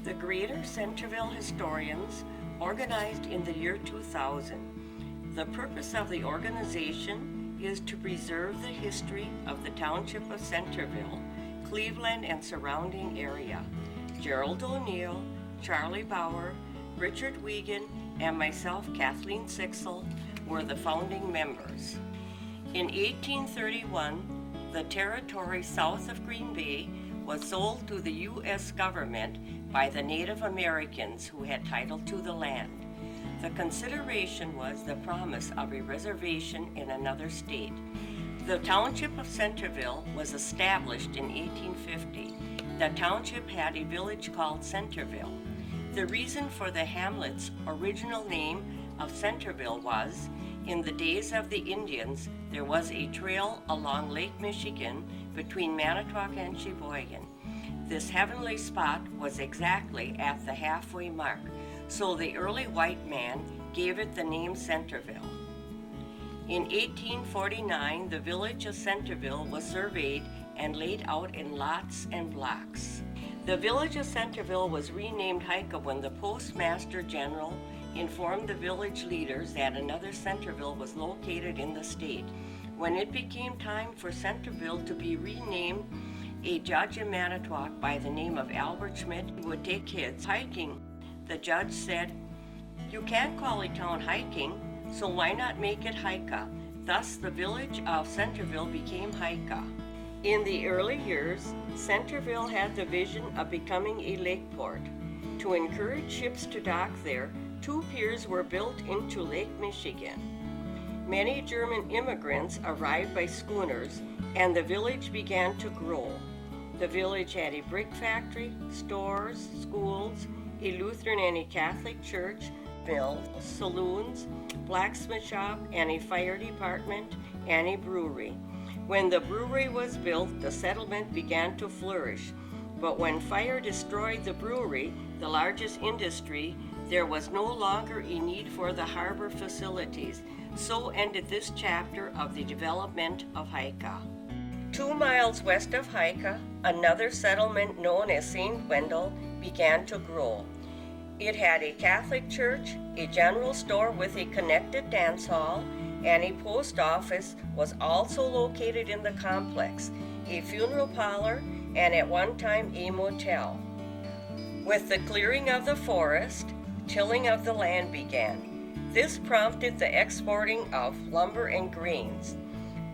The Greater Centerville Historians organized in the year 2000. The purpose of the organization is to preserve the history of the Township of Centerville, Cleveland and surrounding area. Gerald O'Neill, Charlie Bauer, Richard Wiegand, and myself, Kathleen Sixel, were the founding members. In 1831, the territory south of Green Bay was sold to the U.S. government by the Native Americans who had title to the land. The consideration was the promise of a reservation in another state. The Township of Centerville was established in 1850. The township had a village called Centerville. The reason for the hamlet's original name of Centerville was, in the days of the Indians, there was a trail along Lake Michigan between Manitowoc and Sheboygan. This heavenly spot was exactly at the halfway mark, so the early white man gave it the name Centerville. In 1849, the village of Centerville was surveyed and laid out in lots and blocks. The village of Centerville was renamed Hika when the Postmaster General informed the village leaders that another Centerville was located in the state. When it became time for Centerville to be renamed, a judge in Manitowoc by the name of Albert Schmidt would take kids hiking. The judge said, "You can't call a town hiking, so why not make it Hika?" Thus the village of Centerville became Hika. In the early years, Centerville had the vision of becoming a lake port. To encourage ships to dock there, 2 piers were built into Lake Michigan. Many German immigrants arrived by schooners, and the village began to grow. The village had a brick factory, stores, schools, a Lutheran and a Catholic church, mills, saloons, blacksmith shop, and a fire department, and a brewery. When the brewery was built, the settlement began to flourish. But when fire destroyed the brewery, the largest industry, there was no longer a need for the harbor facilities. So ended this chapter of the development of Hika. 2 miles west of Hika, another settlement known as St. Wendel began to grow. It had a Catholic church, a general store with a connected dance hall, and a post office was also located in the complex, a funeral parlor, and at one time a motel. With the clearing of the forest, tilling of the land began. This prompted the exporting of lumber and grains.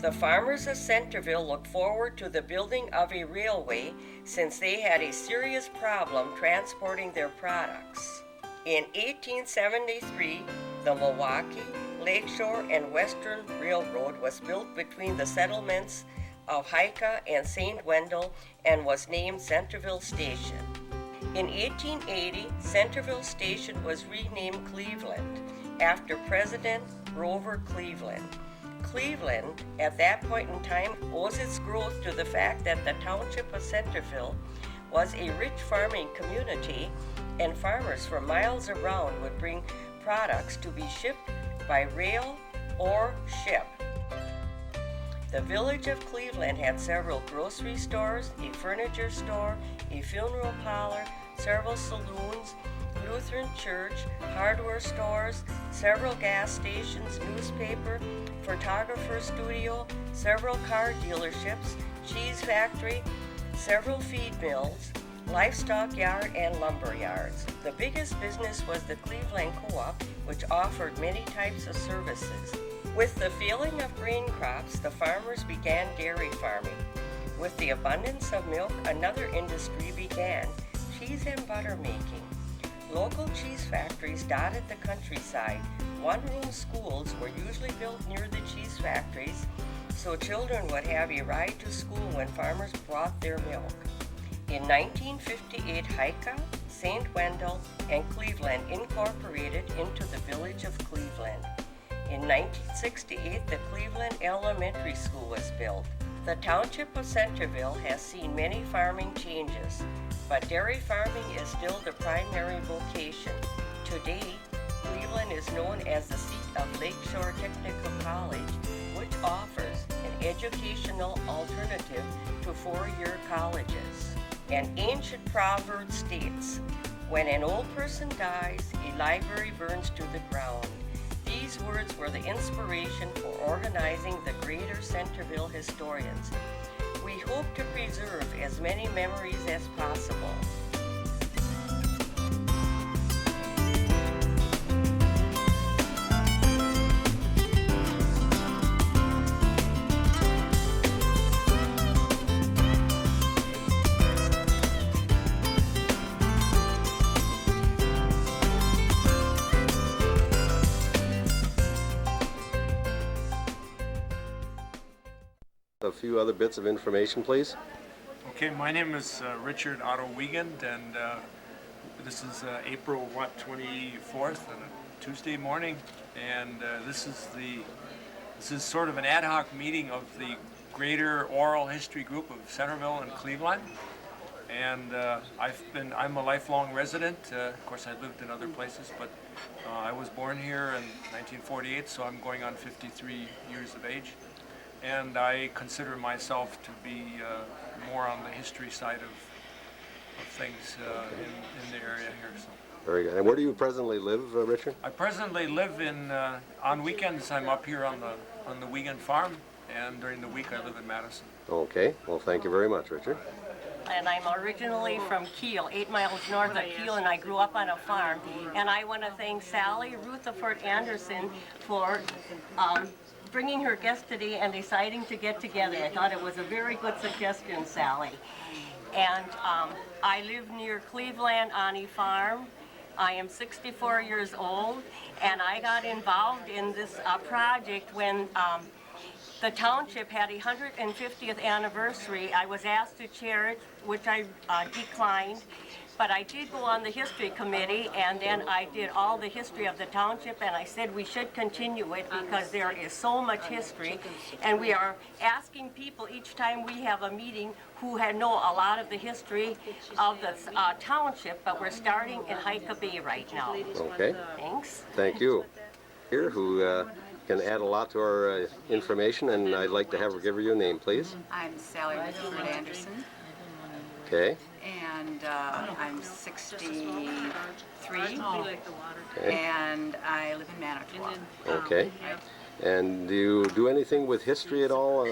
The farmers of Centerville looked forward to the building of a railway since they had a serious problem transporting their products. In 1873, the Milwaukee, Lakeshore, and Western Railroad was built between the settlements of Hika and St. Wendel and was named Centerville Station. In 1880, Centerville Station was renamed Cleveland after President Grover Cleveland. Cleveland, at that point in time, owes its growth to the fact that the Township of Centerville was a rich farming community, and farmers from miles around would bring products to be shipped by rail or ship. The village of Cleveland had several grocery stores, a furniture store, a funeral parlor, several saloons, Lutheran church, hardware stores, several gas stations, newspaper, photographer studio, several car dealerships, cheese factory, several feed mills, livestock yard, and lumber yards. The biggest business was the Cleveland Co-op, which offered many types of services. With the failing of grain crops, the farmers began dairy farming. With the abundance of milk, another industry began, cheese and butter making. Local cheese factories dotted the countryside. One-room schools were usually built near the cheese factories, so children would have a ride to school when farmers brought their milk. In 1958, Hika, St. Wendel, and Cleveland incorporated into the village of Cleveland. In 1968, the Cleveland Elementary School was built. The Township of Centerville has seen many farming changes, but dairy farming is still the primary vocation. Today, Cleveland is known as the seat of Lakeshore Technical College, which offers an educational alternative to 4-year colleges. An ancient proverb states, When an old person dies, a library burns to the ground. These words were the inspiration for organizing the Greater Centerville Historians. We hope to preserve as many memories as possible. A few other bits of information, please. Okay, my name is Richard Otto Wiegand, and this is April 24th, on a Tuesday morning, and this is sort of an ad hoc meeting of the Greater Oral History Group of Centerville and Cleveland, and I'm a lifelong resident. Of course, I lived in other places, but I was born here in 1948, so I'm going on 53 years of age. And I consider myself to be more on the history side of things in the area here. So. Very good. And where do you presently live, Richard? I presently live on weekends I'm up here on the Wiegand farm, and during the week I live in Madison. Okay. Well, thank you very much, Richard. And I'm originally from Kiel, 8 miles north of Kiel, and I grew up on a farm. And I want to thank Sally Rutherford Anderson for bringing her guest today and deciding to get together. I thought it was a very good suggestion, Sally. And I live near Cleveland on a farm. I am 64 years old, and I got involved in this project when the township had a 150th anniversary. I was asked to chair it, which I declined. But I did go on the history committee, and then I did all the history of the township, and I said we should continue it because there is so much history, and we are asking people each time we have a meeting who know a lot of the history of the township, but we're starting in Hicka right now. Okay. Thanks. Thank you. Here, who can add a lot to our information, and I'd like to have her give her your name, please. I'm Sally Rutherford Anderson. Okay. And I'm 63, Okay. and I live in Manitowoc. Okay. And do you do anything with history at all,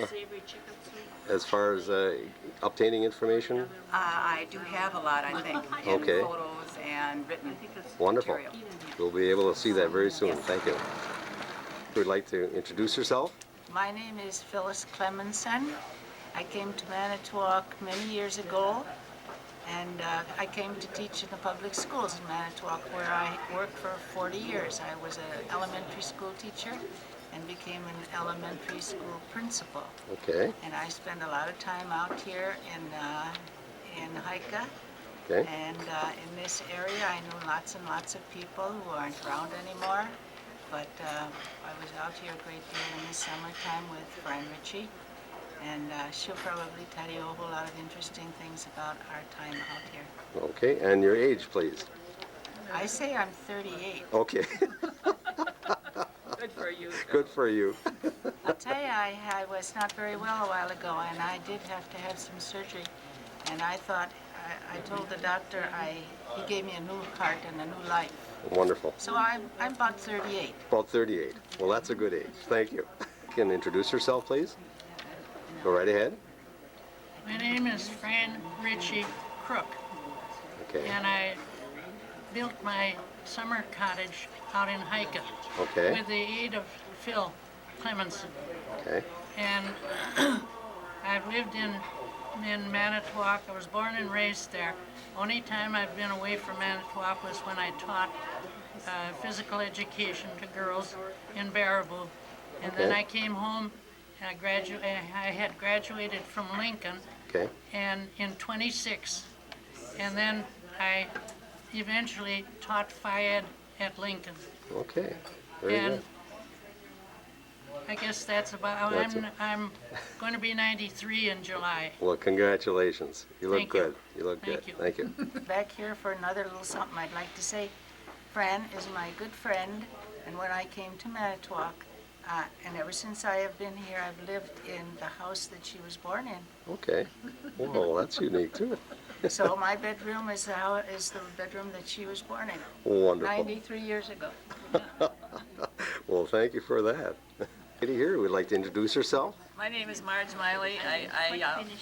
as far as obtaining information? I do have a lot, I think, in Okay. photos and written Wonderful. material. We'll be able to see that very soon. Thank you. Would like to introduce yourself? My name is Phyllis Clemenson. I came to Manitowoc many years ago, and I came to teach in the public schools in Manitowoc, where I worked for 40 years. I was an elementary school teacher and became an elementary school principal. Okay. And I spend a lot of time out here in Hika. Okay. And in this area, I know lots and lots of people who aren't around anymore. But I was out here a great deal in the summertime with Fran Ritchie. And she'll probably tell you a whole lot of interesting things about our time out here. Okay, and your age, please. I say I'm 38. Okay. Good for you. Good for you. I'll tell you, I was not very well a while ago, and I did have to have some surgery. And I thought, I told the doctor, he gave me a new heart and a new life. Wonderful. So I'm about 38. About 38. Well, that's a good age. Thank you. You can introduce yourself, please. Go right ahead. My name is Fran Ritchie Crook, Okay. and I built my summer cottage out in Hika Okay. with the aid of Phil Clemenson. Okay. And I've lived in Manitowoc. I was born and raised there. Only time I've been away from Manitowoc was when I taught physical education to girls in Baraboo. And then Okay. I came home. I had graduated from Lincoln, Okay. and in 26, and then I eventually taught Phi-Ed at Lincoln. Okay. Very And good. I guess that's about. That's I'm going to be 93 in July. Well, congratulations. You look Thank you. good. You look Thank good. you. Thank you. Back here for another little something I'd like to say. Fran is my good friend, and when I came to Manitowoc, and ever since I have been here, I've lived in the house that she was born in. Okay. Well, that's unique too. So my bedroom is the bedroom that she was born in, Wonderful. 93 years ago. Well, thank you for that. Lady here would like to introduce herself. My name is Marge Miley.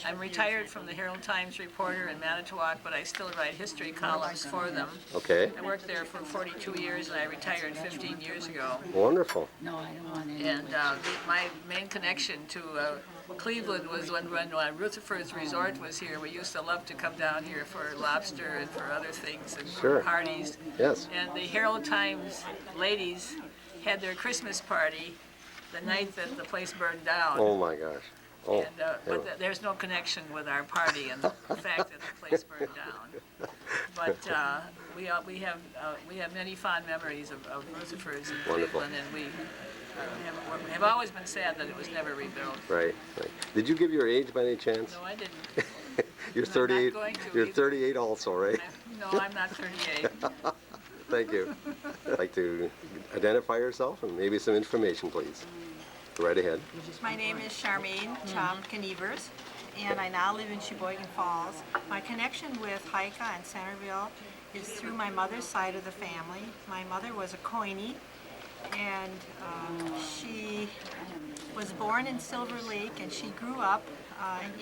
I'm retired from the Herald Times reporter in Manitowoc, but I still write history columns for them. Okay, I worked there for 42 years, and I retired 15 years ago. wonderful. No, I don't want any. And my main connection to Cleveland was when Rutherford's Resort was here. We used to love to come down here for lobster and for other things and Sure. parties. Yes. And the Herald Times ladies had their Christmas party the night that the place burned down. Oh my gosh. Oh, And, but there's no connection with our party and the fact that the place burned down. But we have many fond memories of Rutherford's in Wonderful. Cleveland, and we have always been sad that it was never rebuilt. right, right. Did you give your age by any chance? No, I didn't. You're I'm not 38. going to You're either. 38 also, right? No, I'm not 38. Thank you. I'd like to identify yourself and maybe some information, please. Go right ahead. My name is Charmaine Chom-Knievers, and I now live in Sheboygan Falls. My connection with Hika and Centerville is through my mother's side of the family. My mother was a Coiney, and she was born in Silver Lake, and she grew up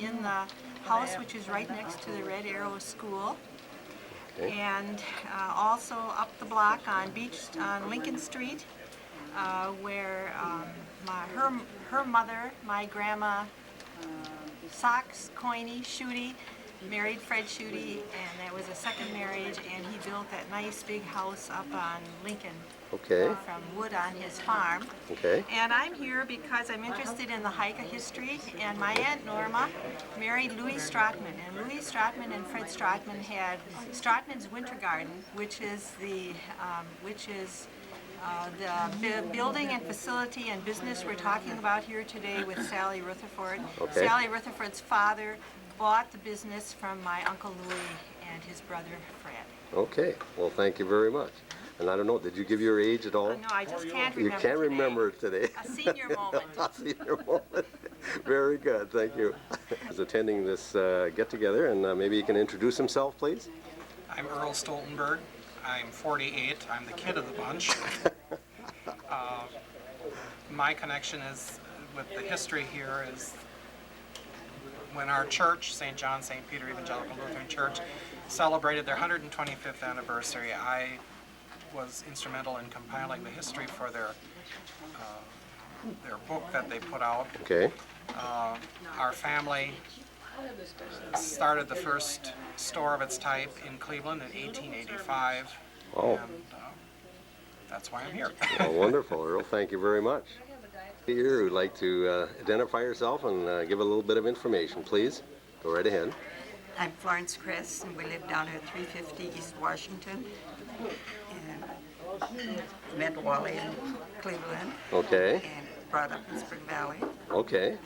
in the house which is right next to the Red Arrow School. Okay. And also up the block on Lincoln Street, where her mother, my grandma Sox Coiney Schutte, married Fred Schutte, and that was a second marriage, and he built that nice big house up on Lincoln Okay, from wood on his farm. okay. And I'm here because I'm interested in the Hika history, and my Aunt Norma married Louis Stratman, and Louis Stratman and Fred Stratman had Stratman's Winter Garden, which is the building and facility and business we're talking about here today with Sally Rutherford. Okay. Sally Rutherford's father bought the business from my Uncle Louis and his brother Fred. Okay, well, thank you very much. And I don't know, did you give your age at all? No, I just can't You remember can't today. remember it today. A senior moment. A senior moment. Very good, thank you. Is attending this get-together, and maybe you can introduce himself, please? I'm Earl Stoltenberg. I'm 48. I'm the kid of the bunch. My connection is with the history here is when our church, St. John, St. Peter Evangelical Lutheran Church, celebrated their 125th anniversary. I was instrumental in compiling the history for their book that they put out. Okay, Our family started the first store of its type in Cleveland in 1885. Oh. And that's why I'm here. well, wonderful, Earl, thank you very much. Here, would like to identify yourself and give a little bit of information, please. Go right ahead. I'm Florence Kress, and we live down at 350 East Washington, and met Wally in Cleveland, Okay, and brought up in Spring Valley, okay,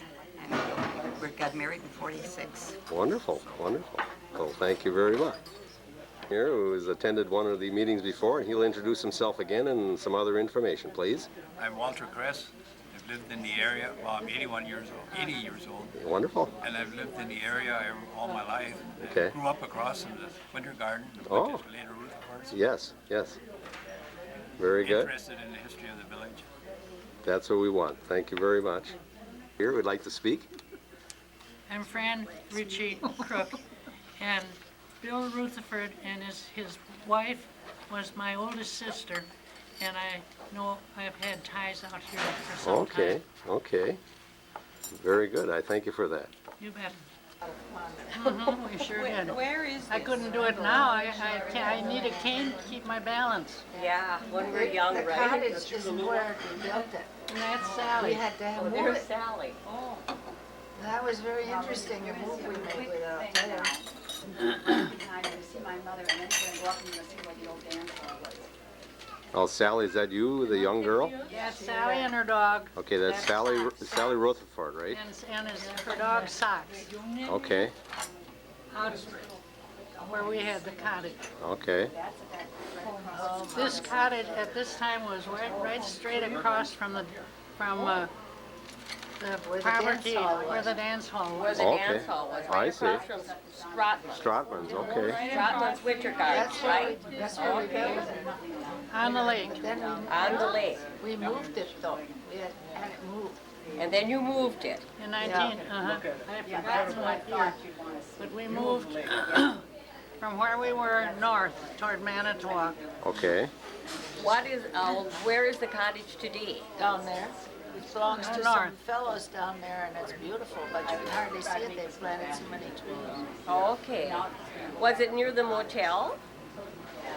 and we got married in '46. wonderful, wonderful. Well, thank you very much. Here, who has attended one of the meetings before, and he'll introduce himself again and some other information, please. I'm Walter Kress. I've lived in the area, well, I'm 80 years old, Wonderful. and I've lived in the area all my life. Okay. I grew up across in the Winter Garden, which Oh. is later Rutherford's. Yes, yes. Very good. Interested in the history of the village. That's what we want. Thank you very much. Here, would like to speak? I'm Fran Ritchie Crook, and Bill Rutherford and his wife was my oldest sister, and I know I've had ties out here for some Okay, time. okay. Very good. I thank you for that. You bet. We sure did. Where is I couldn't do it now. I need a cane to keep my balance. Yeah, when we're young, The right? cottage isn't where we built it. And that's We Sally. had to have There's it. Sally. Oh. That was very interesting, the move we made without there. Time to see my mother, and then we're walking to see where the old dance hall was. Oh, Sally, is that you, the young girl? Yeah, Sally and her dog, Okay, that's Sally Rutherford, right? and her dog Socks, Okay, out where we had the cottage. okay, This cottage at this time was right straight across from Where the poverty, dance hall where was. the dance hall Where was. the Okay. dance hall was, I right see. across from Stratman's. Stratman's, okay. Stratman's Winter Garden, right? Okay. On the lake. Then On the lake. we moved it though. We had it moved. And then you moved it. In 19, I forgot what year. But we moved from where we were north toward Manitowoc. Okay. Where is the cottage today? Down there. It belongs to some North. fellows down there and it's beautiful, but you can hardly see it. They've planted so many trees. Okay. Was it near the motel?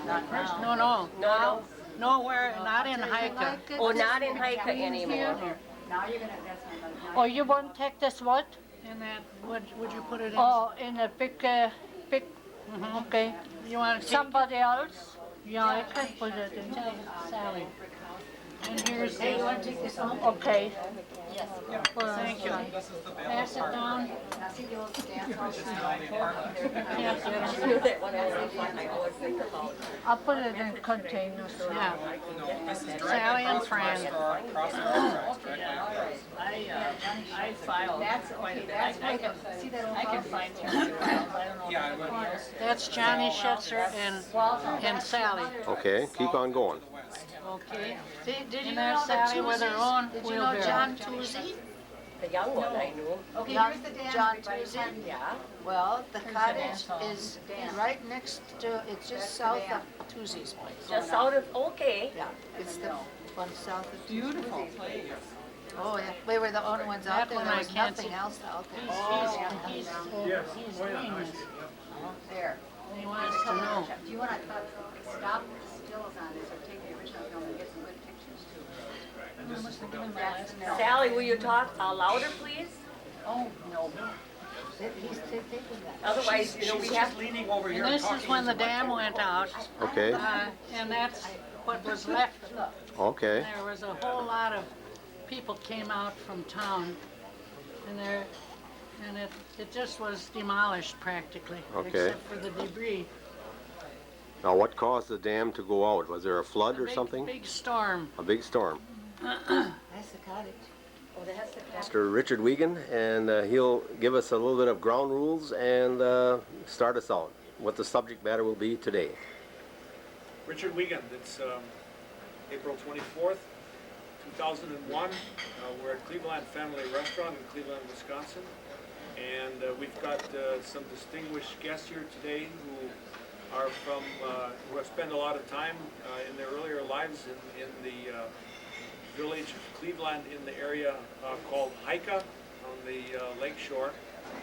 Not now. No, no. No. Nowhere, not in Hika. Oh, not in Hika anymore. Now you're gonna, that's my mother. Oh, you want to take this what? In that, would you put it in? Oh, in a big, okay. You want to take Somebody else? Yeah, I can put it in. Sally. And here's Hey, you the, want to take this home? Okay. thank you. This is the Pass it down. Now see the old dance hall? This is all the apartment. I knew that when I always think about. I'll put it in containers. Yeah. No, this is directly Sally and across from our Fran. store, across from our tracks, directly across. I filed That's quite a okay, bit. that's I where can, the, see that old I can house? find two files, I don't know. Yeah, I would. That's Johnny Schetzer and Sally. Okay, keep on going. Okay. Did you And know there's that Sally with her Tuesdays? own Did you know wheelbarrow. John Toozy? The young one I knew. Okay, Here's the dance, John everybody. Toozy. Yeah. Well, the Here's the cottage dance hall. is right next to, it's just south of Toozy's place. Just out of, okay. Yeah, it's the one south of Toozy's. Beautiful place. Oh, yeah, we were the only ones out That there, one there I was can't nothing see. else out there. He's famous. There. He wants to know. Do you wanna stop the stills on this or take the original film and get some good pictures too? That's the mill. Sally, will you talk louder, please? Oh, no. He's taking that. Otherwise, you know, we have. Leaning over here And this talking is when the into my dam phone. went out, Okay, and that's what was left. okay. There was a whole lot of people came out from town, and it just was demolished practically, Okay. except for the debris. Now, what caused the dam to go out? Was there a flood or Big- something? Big storm. A big storm. That's the cottage. Oh, that's the Mr. Richard Wiegand, and he'll give us a little bit of ground rules and start us out. What the subject matter will be today. Richard Wiegand, it's April 24th, 2001. We're at Cleveland Family Restaurant in Cleveland, Wisconsin. And we've got some distinguished guests here today who are from, who have spent a lot of time in their earlier lives in the village of Cleveland in the area called Hika on the lake shore.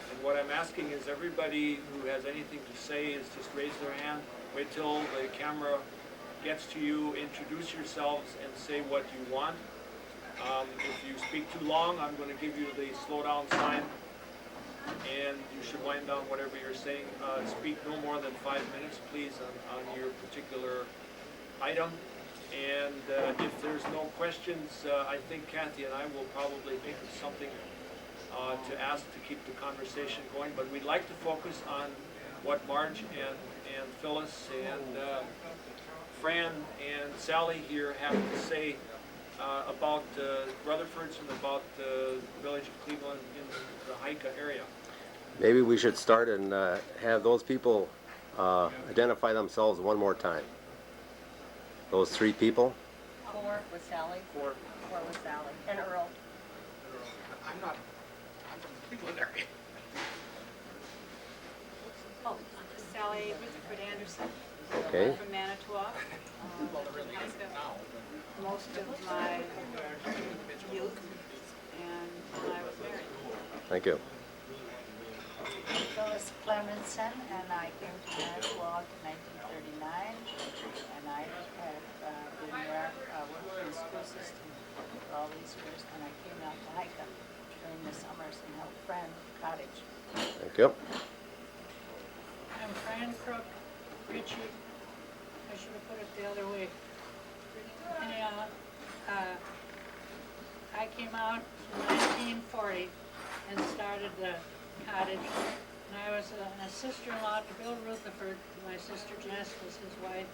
And what I'm asking is everybody who has anything to say is just raise their hand, wait till the camera gets to you, introduce yourselves and say what you want. If you speak too long, I'm going to give you the slow down sign and you should wind down whatever you're saying. Speak no more than 5 minutes, please, on your particular item. And if there's no questions, I think Kathy and I will probably think of something to ask to keep the conversation going. But we'd like to focus on what Marge and Phyllis and Fran and Sally here have to say about Rutherford's and about the village of Cleveland in the Hika area. Maybe we should start and have those people identify themselves one more time. Those three people. 4 with Sally. 4 with Sally. And Earl. I'm from the Cleveland area. Oh, Sally Rutherford Anderson. Okay. I'm from Manitowoc. Lived in Hika most of my youth and I was married. Thank you. Phyllis Clemenson, and I came to Manitowoc in 1939, and I have been there, worked in the school system for all these years, and I came out to Hika during the summers and helped Fran cottage. Thank you. I'm Fran Crook, Richard, I should have put it the other way. Anyhow, I came out in 1940 and started the cottage. And I was a sister-in-law to Bill Rutherford. My sister Jess was his wife.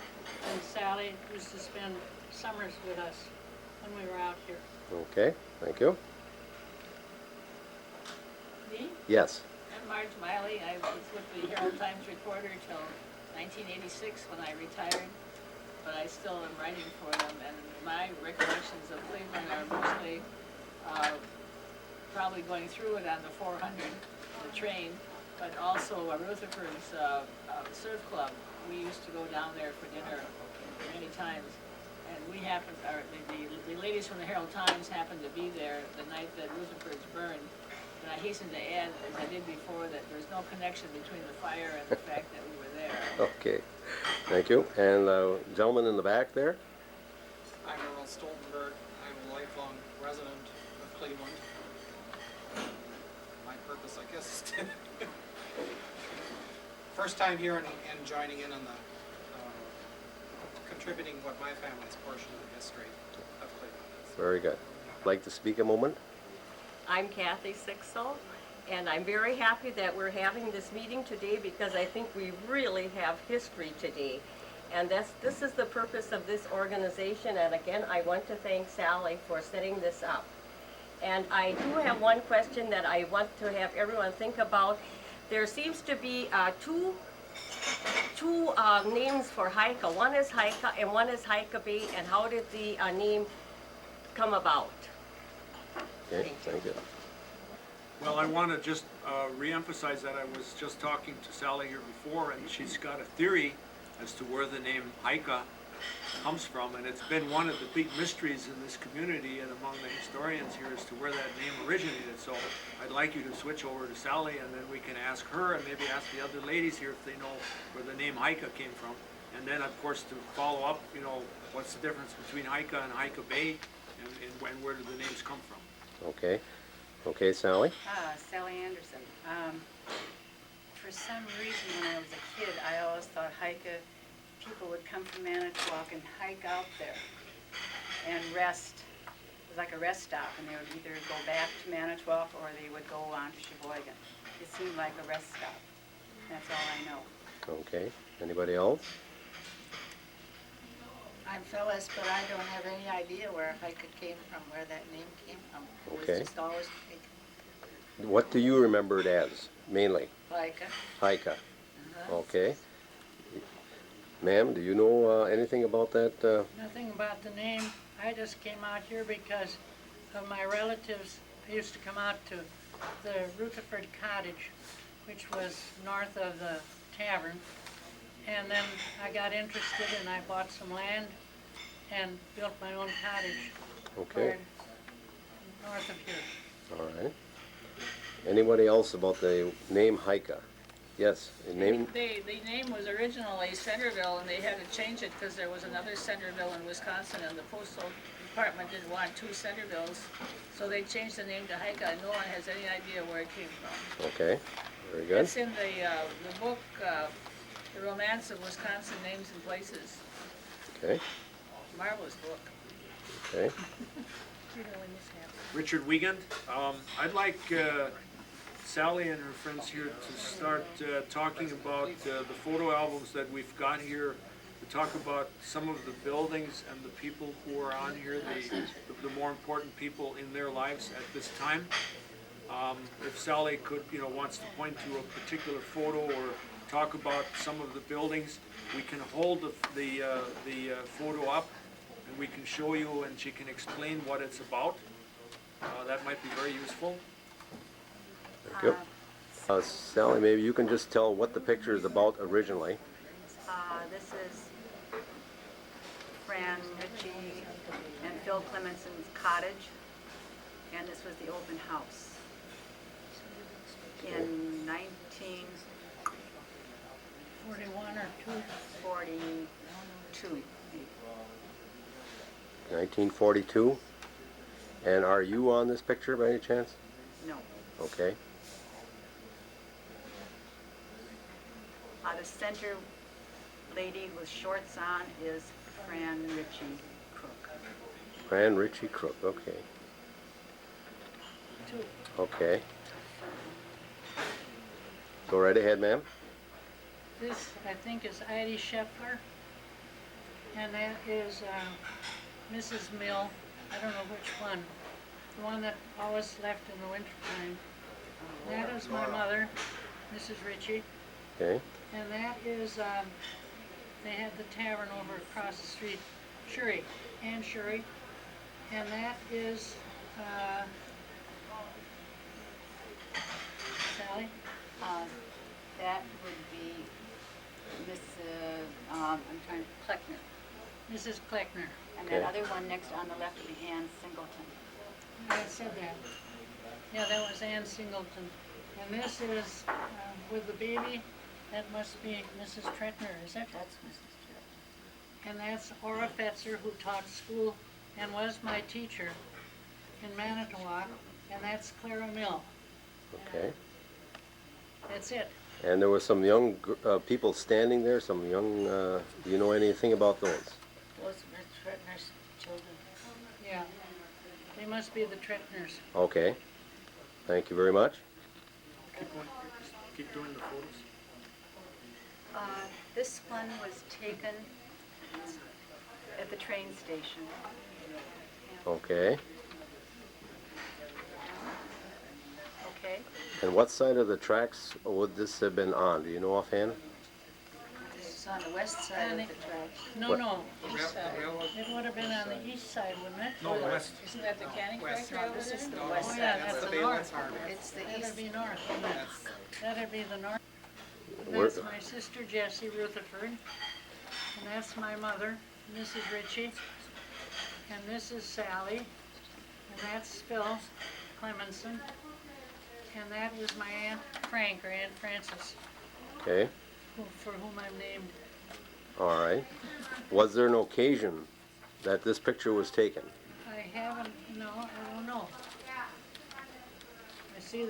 And Sally used to spend summers with us when we were out here. Okay, thank you. Me? Yes. I'm Marge Miley. I was with the Herald Times Recorder till 1986 when I retired, but I still am writing for them. And my recollections of Cleveland are mostly probably going through it on the 400, the train, but also Rutherford's surf club. We used to go down there for dinner many times. And we happened, or the ladies from the Herald Times happened to be there the night that Rutherford's burned. And I hasten to add, as I did before, that there's no connection between the fire and the fact that we were there. Okay, thank you. And gentleman in the back there? I'm Earl Stoltenberg. I'm a lifelong resident of Cleveland. My purpose, I guess, is to first time here and joining in on the contributing what my family's portion of the history of Cleveland is. Very good. Like to speak a moment? I'm Kathy Sixel, and I'm very happy that we're having this meeting today because I think we really have history today. And this is the purpose of this organization, and again, I want to thank Sally for setting this up. And I do have one question that I want to have everyone think about. There seems to be two names for Hika. One is Hika and one is Hika Bay, and how did the name come about? Okay, thank you. Well, I want to just re-emphasize that I was just talking to Sally here before, and she's got a theory as to where the name Hika comes from, and it's been one of the big mysteries in this community and among the historians here as to where that name originated. So I'd like you to switch over to Sally, and then we can ask her and maybe ask the other ladies here if they know where the name Hika came from. And then, of course, to follow up, you know, what's the difference between Hika and Hika Bay, and where do the names come from? Okay. Okay, Sally? Sally Anderson. For some reason, when I was a kid, I always thought Hika, people would come from Manitowoc and hike out there and rest. It was like a rest stop, and they would either go back to Manitowoc or they would go on to Sheboygan. It seemed like a rest stop. That's all I know. Okay. Anybody else? I'm Phyllis, but I don't have any idea where Hika came from, where that name came from. It Okay. was just always What do you remember it as, mainly? Hika. Hika. Okay. Ma'am, do you know anything about that? Nothing about the name. I just came out here because of my relatives. I used to come out to the Rutherford Cottage, which was north of the Tavern. And then I got interested and I bought some land and built my own cottage. Okay. North of here. All right. Anybody else about the name Hika? Yes, the name? The name was originally Centerville, and they had to change it because there was another Centerville in Wisconsin, and the postal department didn't want two Centervilles, so they changed the name to Hika, and no one has any idea where it came from. Okay, very good. It's in the book, The Romance of Wisconsin Names and Places. Okay, Marvelous book. okay. Richard Wiegand. I'd like Sally and her friends here to start talking about the photo albums that we've got here, to talk about some of the buildings and the people who are on here, the more important people in their lives at this time. If Sally could, wants to point to a particular photo or talk about some of the buildings, we can hold the photo up and we can show you, and she can explain what it's about. That might be very useful. Thank you. Sally, maybe you can just tell what the picture is about originally. This is Fran Ritchie and Phil Clemenson's cottage, and this was the open house in 41 or 2. 1942. 1942. And are you on this picture by any chance? No. Okay. The center lady with shorts on is Fran Ritchie Crook. Fran Ritchie Crook, okay. Okay. Go right ahead, ma'am. This, I think, is Heidi Scheffler, and that is Mrs. Mill. I don't know which one. The one that always left in the wintertime. That is my mother, Mrs. Ritchie. Okay, And that is, they had the tavern over across the street, Shuri, Ann Shuri. And that is, Sally? That would be Miss, I'm trying, Kleckner. Mrs. Kleckner. And Okay. that other one next on the left would be Ann Singleton. I said that. Yeah, that was Ann Singleton. And this is, with the baby, that must be Mrs. Tretner, is it? That's Mrs. Tretner. And that's Ora Fetzer, who taught school and was my teacher in Manitowoc, and that's Clara Mill. okay. That's it. And there were some young people standing there, some young, do you know anything about those? Those were Tretner's children. Yeah. They must be the Tretners. Okay, thank you very much. Keep doing the photos. This one was taken at the train station. Okay, Okay? and what side of the tracks would this have been on? Do you know offhand? This is on the west side of the tracks. No, What? no. East side. It would have been on the east side, wouldn't it? No, west. Isn't that the canning West. factory over This is there? the west Oh, side. yeah, That's that's the the Bailiff's north. Harbor. It's the That'd east. be north, wouldn't it? That'd be the north. And Where- that's my sister Jessie Rutherford. And that's my mother, Mrs. Ritchie. And this is Sally. And that's Phil Clemenson. And that is my Aunt Frank, or Aunt Frances, Okay, for whom I'm named. all right. Was there an occasion that this picture was taken? I haven't, no, I don't know. I see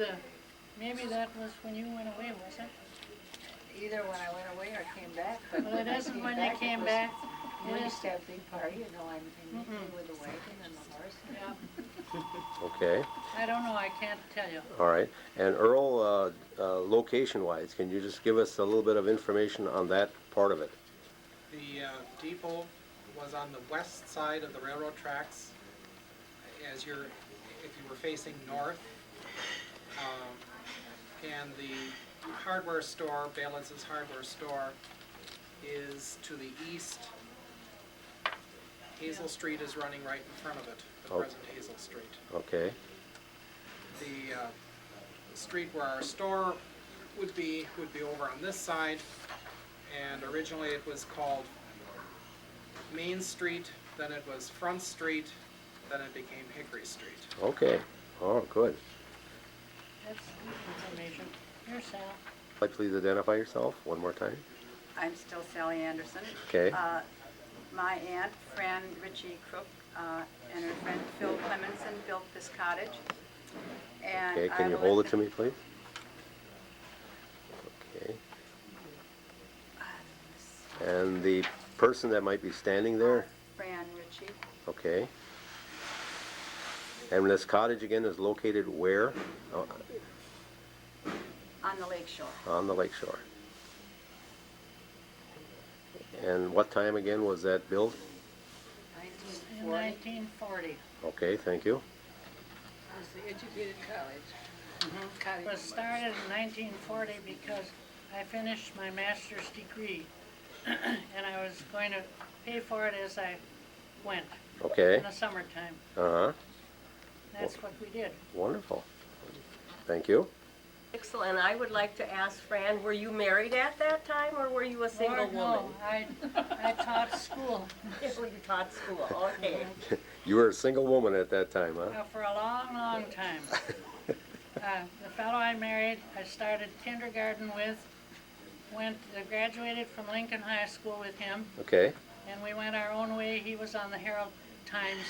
maybe that was when you went away, was it? Either when I went away or came back, but Well, it when I isn't came when you back, it came was- back. We It used is, to have a big party, you know, and with the wagon and the horse. yeah. Okay, I don't know, I can't tell you. all right. And Earl, location-wise, can you just give us a little bit of information on that part of it? The depot was on the west side of the railroad tracks. If you were facing north, and the hardware store, Bailiff's hardware store, is to the east. Hazel Street is running right in front of it, the Oh. present Hazel Street. Okay, The street where our store would be over on this side, and originally it was called Main Street, then it was Front Street, then it became Hickory Street. okay. Oh, good. That's information. Here's Sal. Please identify yourself one more time. I'm still Sally Anderson. Okay. My aunt, Fran Ritchie Crook, and her friend Phil Clemenson built this cottage. And Okay, can I you lived hold it to me, please? Okay. And the person that might be standing there? Fran Ritchie, Okay. And this cottage again is located where? on the lake shore. On the lake shore. And what time again was that built? In 1940. Okay, thank you. It was the educated college. It was started in 1940 because I finished my master's degree and I was going to pay for it as I went Okay, in the summertime. uh-huh, That's what we did. wonderful. Thank you. Excellent. I would like to ask Fran, were you married at that time or were you a single Lord, woman? no, I taught school You taught school, okay. You were a single woman at that time, huh? for a long, long time. The fellow I married, I started kindergarten with, graduated from Lincoln High School with him, Okay, and we went our own way. He was on the Herald Times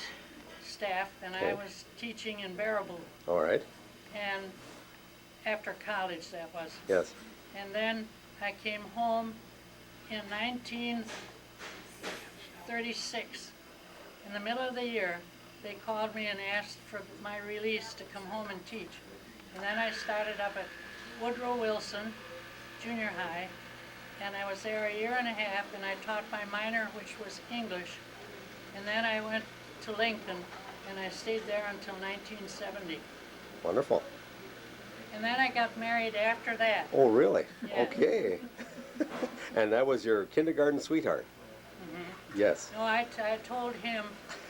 staff, and I Okay. was teaching in Baraboo. all right, And after college, that was. yes. And then I came home in 1936. In the middle of the year, they called me and asked for my release to come home and teach. And then I started up at Woodrow Wilson Junior High, and I was there a year and a half, and I taught my minor, which was English. And then I went to Lincoln, and I stayed there until 1970. Wonderful. And then I got married after that. Oh, really? Yeah. Okay. And that was your kindergarten sweetheart? Yes. No, I told him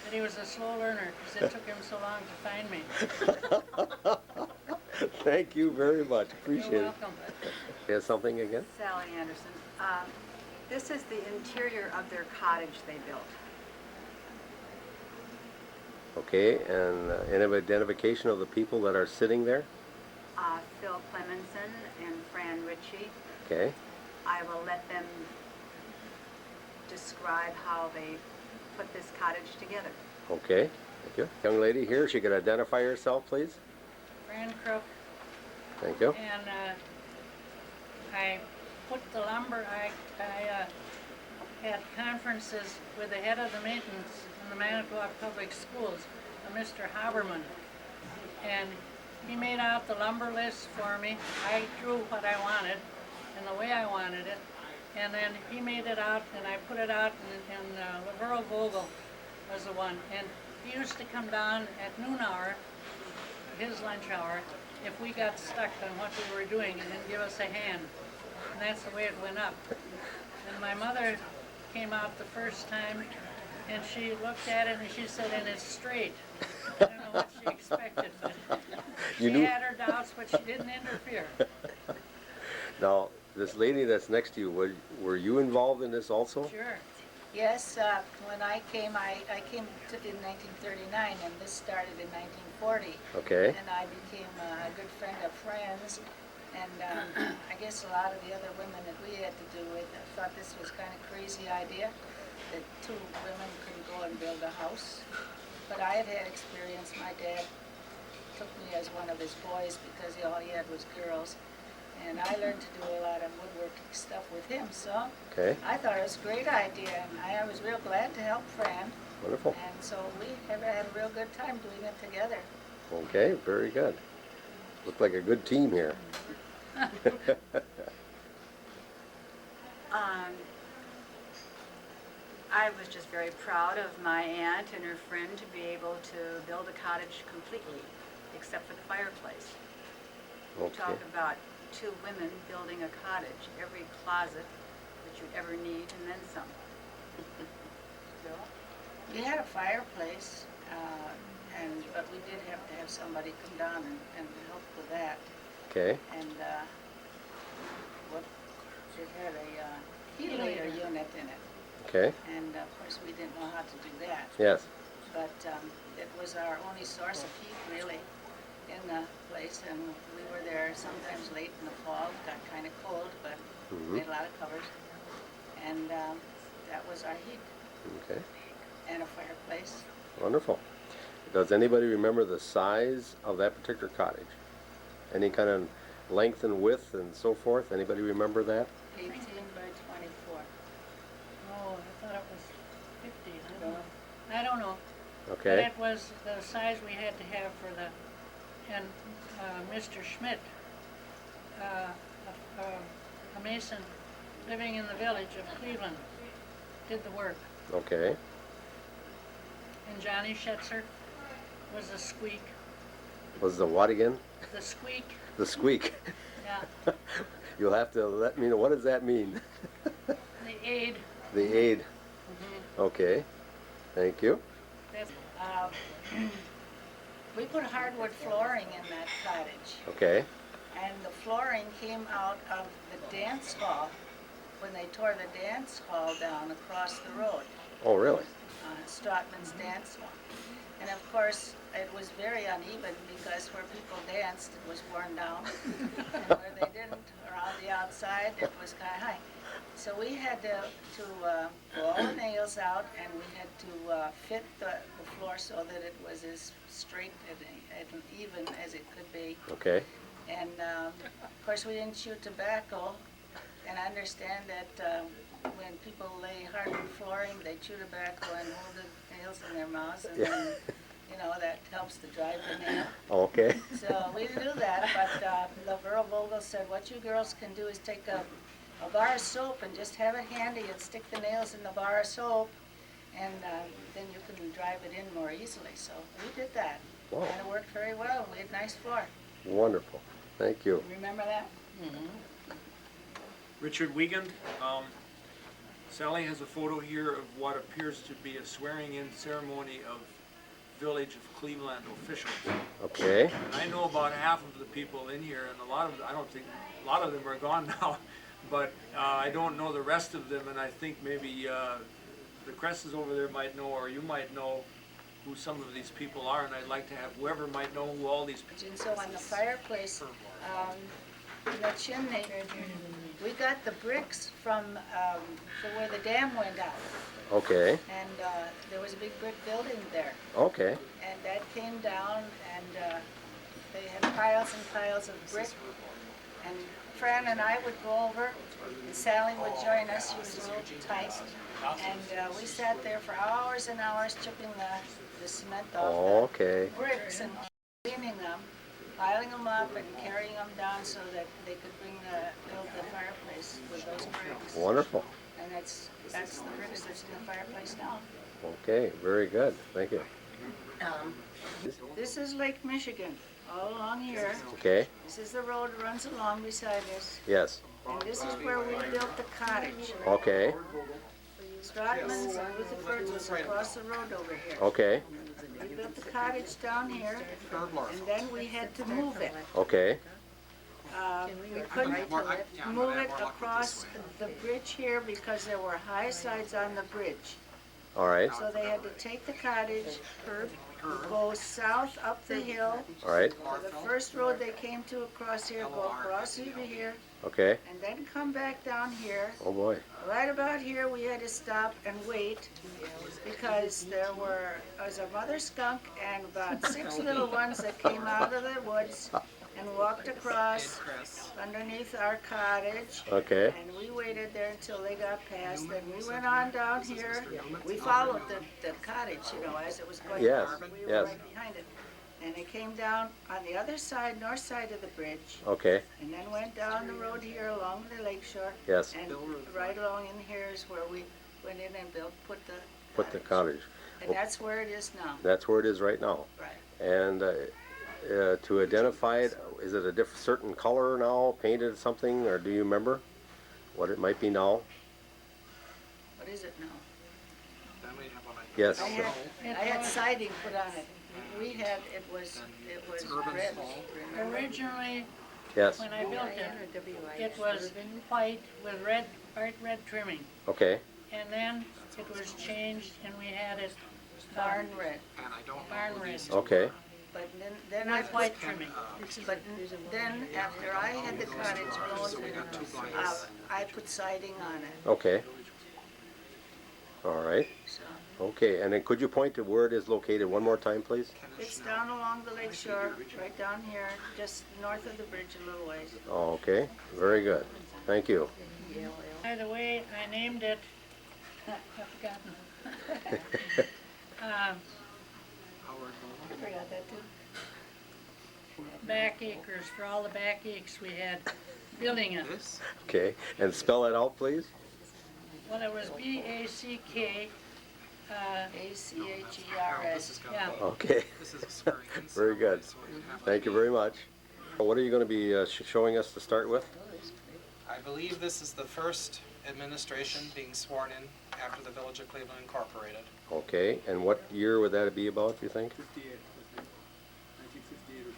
that he was a slow learner because it took him so long to find me. Thank you very much. Appreciate You're it. welcome. Has something again? Sally Anderson. This is the interior of their cottage they built. Okay, and any identification of the people that are sitting there? Phil Clemenson and Fran Ritchie. Okay. I will let them describe how they put this cottage together. Okay, thank you. Young lady here, she could identify herself, please. Fran Crook. Thank you. And I put the lumber, I had conferences with the head of the maintenance in the Manitowoc Public Schools, Mr. Haberman. And he made out the lumber list for me. I drew what I wanted and the way I wanted it. And then he made it out and I put it out and Laverl Vogel was the one. And he used to come down at noon hour, his lunch hour, if we got stuck on what we were doing and then give us a hand. And that's the way it went up. And my mother came out the first time and she looked at it and she said, and it's straight. I don't know what she expected, but You she knew- had her doubts, but she didn't interfere. Now, this lady that's next to you, were you involved in this also? Sure. Yes, when I came in 1939, and this started in 1940. Okay. And I became a good friend of friends, and I guess a lot of the other women that we had to do with thought this was kind of crazy idea, that two women couldn't go and build a house. But I had experience. My dad took me as one of his boys because all he had was girls. And I learned to do a lot of woodworking stuff with him, so Okay. I thought it was a great idea, and I was real glad to help Fran. Wonderful. And so we have had a real good time doing it together. Okay, very good. Look like a good team here. I was just very proud of my aunt and her friend to be able to build a cottage completely, except for the fireplace. Okay. Talk about two women building a cottage, every closet that you'd ever need, and then some. Bill? We had a fireplace, but we did have to have somebody come down and help with that. Okay. And it had a heater unit in it. Okay. And of course, we didn't know how to do that. Yes. But it was our only source of heat, really, in the place. And we were there sometimes late in the fall. It got kind of cold, but we had a lot of covers. And that was our heat. Okay. And a fireplace. Wonderful. Does anybody remember the size of that particular cottage? Any kind of length and width and so forth? Anybody remember that? 18 by 24. Oh, I thought it was 50. I don't know. Okay. But it was the size we had to have for the, and Mr. Schmidt, a mason living in the village of Cleveland, did the work. Okay. And Johnny Schetzer was the squeak. Was the what again? The squeak, The squeak. yeah. You'll have to let me know. What does that mean? The aid. The aid. Okay. Thank you. That's, We put hardwood flooring in that cottage. Okay. And the flooring came out of the dance hall when they tore the dance hall down across the road. Oh, really? Stratman's dance hall. And of course, it was very uneven because where people danced, it was worn down. And where they didn't, around the outside, it was kind of high. So we had to pull all the nails out, and we had to fit the floor so that it was as straight and even as it could be. Okay. And of course, we didn't chew tobacco. And I understand that when people lay hardwood flooring, they chew tobacco and hold the nails in their mouths, and then, that helps to drive the nail. Okay. So we didn't do that, but Earl Vogel said, what you girls can do is take a bar of soap and just have it handy and stick the nails in the bar of soap, and then you can drive it in more easily. So we did that. Wow. And it worked very well. We had a nice floor. Wonderful. Thank you. Remember that? Richard Wiegand. Sally has a photo here of what appears to be a swearing-in ceremony of Village of Cleveland officials. Okay. And I know about half of the people in here, and a lot of, I don't think, a lot of them are gone now, but I don't know the rest of them, and I think maybe the Kresses over there might know, or you might know who some of these people are, and I'd like to have whoever might know who all these people. And so on the fireplace, the chimney, we got the bricks from where the dam went out. Okay. And there was a big brick building there. Okay. And that came down, and they had piles and piles of brick. And Fran and I would go over, and Sally would join us. She was a little tight. And we sat there for hours and hours chipping the cement off the bricks and cleaning them, piling them up and carrying them down so that they could build the fireplace with those bricks. Wonderful. And that's the bricks that's in the fireplace now. Okay, very good. Thank you. This is Lake Michigan, all along here. Okay. This is the road that runs along beside us. Yes. And this is where we built the cottage. Okay. Stratman's and Rutherford's was across the road over here. Okay. We built the cottage down here, and then we had to move it. Okay. We couldn't move it across the bridge here because there were high sides on the bridge. All right. So they had to take the cottage, go south up the hill. All right. The first road they came to across here, go across over here, Okay. and then come back down here. Oh boy. Right about here, we had to stop and wait because there was a mother skunk and about 6 little ones that came out of the woods and walked across underneath our cottage. Okay. And we waited there until they got past. Then we went on down here. We followed the cottage, as it was going Yes, down. We were yes. right behind it. And it came down on the other side, north side of the bridge. Okay. And then went down the road here along the lake shore. Yes. And right along in here is where we went in and put the cottage. And that's where it is now. That's where it is right now. Right. And to identify it, is it a certain color now, painted something, or do you remember what it might be now? What is it now? Yes. I had siding put on it. We had, it was red. Remember? Originally, Yes. when I built it was white with bright red trimming. Okay. And then it was changed and we had it Barn red. barn red. Okay. But then I With white trimming. But then after I had the cottage built, I put siding on it. Okay. All right. So Okay, and then could you point to where it is located one more time, please? it's down along the lake shore, right down here, just north of the bridge a little ways. Oh, okay, very good. Thank you. By the way, I named it, I've forgotten. I forgot that too. Back acres, for all the back aches we had building it. Okay, and spell it out, please? Well, it was B-A-C-K, ACHERS. yeah. Okay. Very good. Thank you very much. What are you going to be showing us to start with? I believe this is the first administration being sworn in after the Village of Cleveland Incorporated. Okay, and what year would that be about, do you think? 58, I think. 1958 or 59.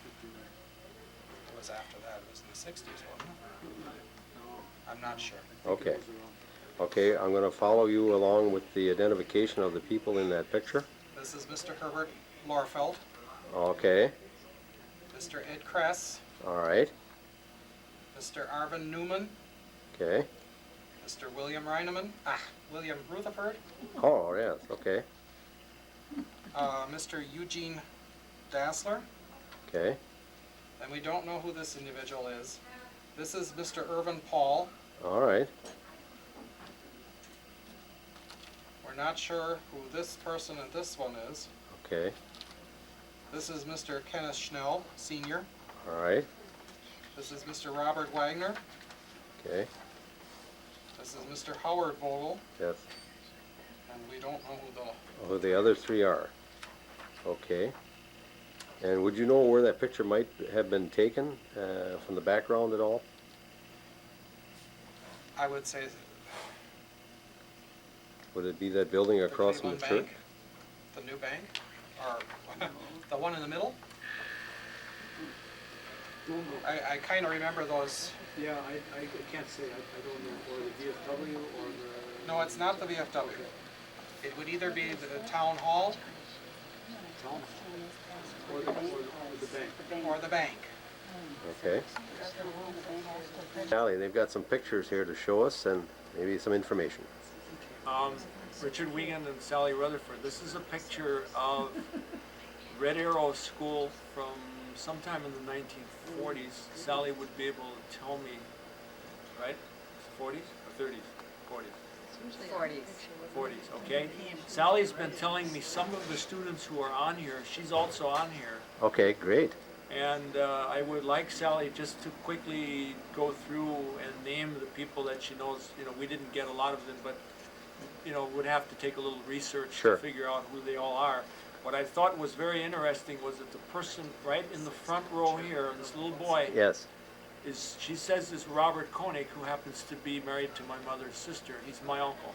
It was after that, it was in the 60s, wasn't it? I'm not sure. Okay. Okay, I'm going to follow you along with the identification of the people in that picture. This is Mr. Herbert Lorfeld, Okay, Mr. Ed Kress, all right, Mr. Arvin Newman, okay. Mr. William Rutherford, Oh, yes, okay, Mr. Eugene Dassler, okay, and we don't know who this individual is. This is Mr. Irvin Paul. all right, We're not sure who this person and this one is. okay, This is Mr. Kenneth Schnell, Sr. all right, This is Mr. Robert Wagner. okay, This is Mr. Howard Vogel, yes. and we don't know who the... Who the other three are. Okay, And would you know where that picture might have been taken from the background at all? I would say Would it be that building the across from the Cleveland church? Bank, the new bank, or the one in the middle. I kind of remember those. Yeah, I can't say, I don't know, or the VFW or the... No, it's not the VFW. It would either be the town hall Town Hall, or the bank. or the bank. Okay. Sally, they've got some pictures here to show us and maybe some information. Richard Wiegand and Sally Rutherford. This is a picture of Red Arrow School from sometime in the 1940s. Sally would be able to tell me, right? 40s or 30s? 40s. 40s. 40s, okay? Sally's been telling me some of the students who are on here, she's also on here. Okay, great. And I would like Sally just to quickly go through and name the people that she knows. You know, we didn't get a lot of them, but, you know, would have to take a little research Sure. to figure out who they all are. What I thought was very interesting was that the person right in the front row here, this little boy, Yes. she says is Robert Koenig, who happens to be married to my mother's sister. He's my uncle.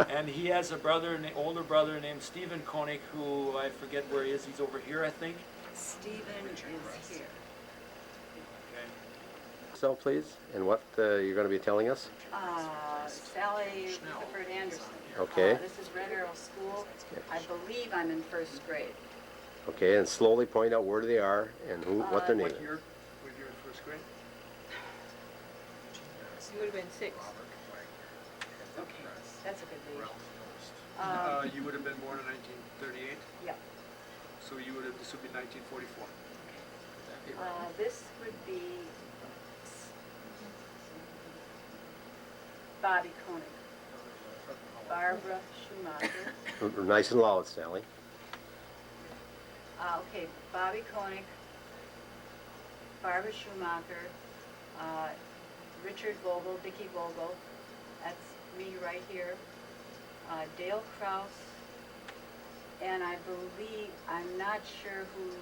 And he has a brother, an older brother named Stephen Koenig, who I forget where he is. He's over here, I think. Stephen is here. Okay. So please, and what you're going to be telling us? Sally Rutherford Anderson. Okay. This is Red Arrow School. I believe I'm in first grade. Okay, and slowly point out where they are and who, what their name What is. year were you in first grade? You would have been 6. Okay, that's a good age. You would have been born in 1938, Yeah. so you would have, this would be 1944. This would be Bobby Koenig, Barbara Schumacher. Nice and loud, Sally. Okay, Bobby Koenig, Barbara Schumacher, Richard Vogel, Dickie Vogel, that's me right here, Dale Kraus, and I believe, I'm not sure whose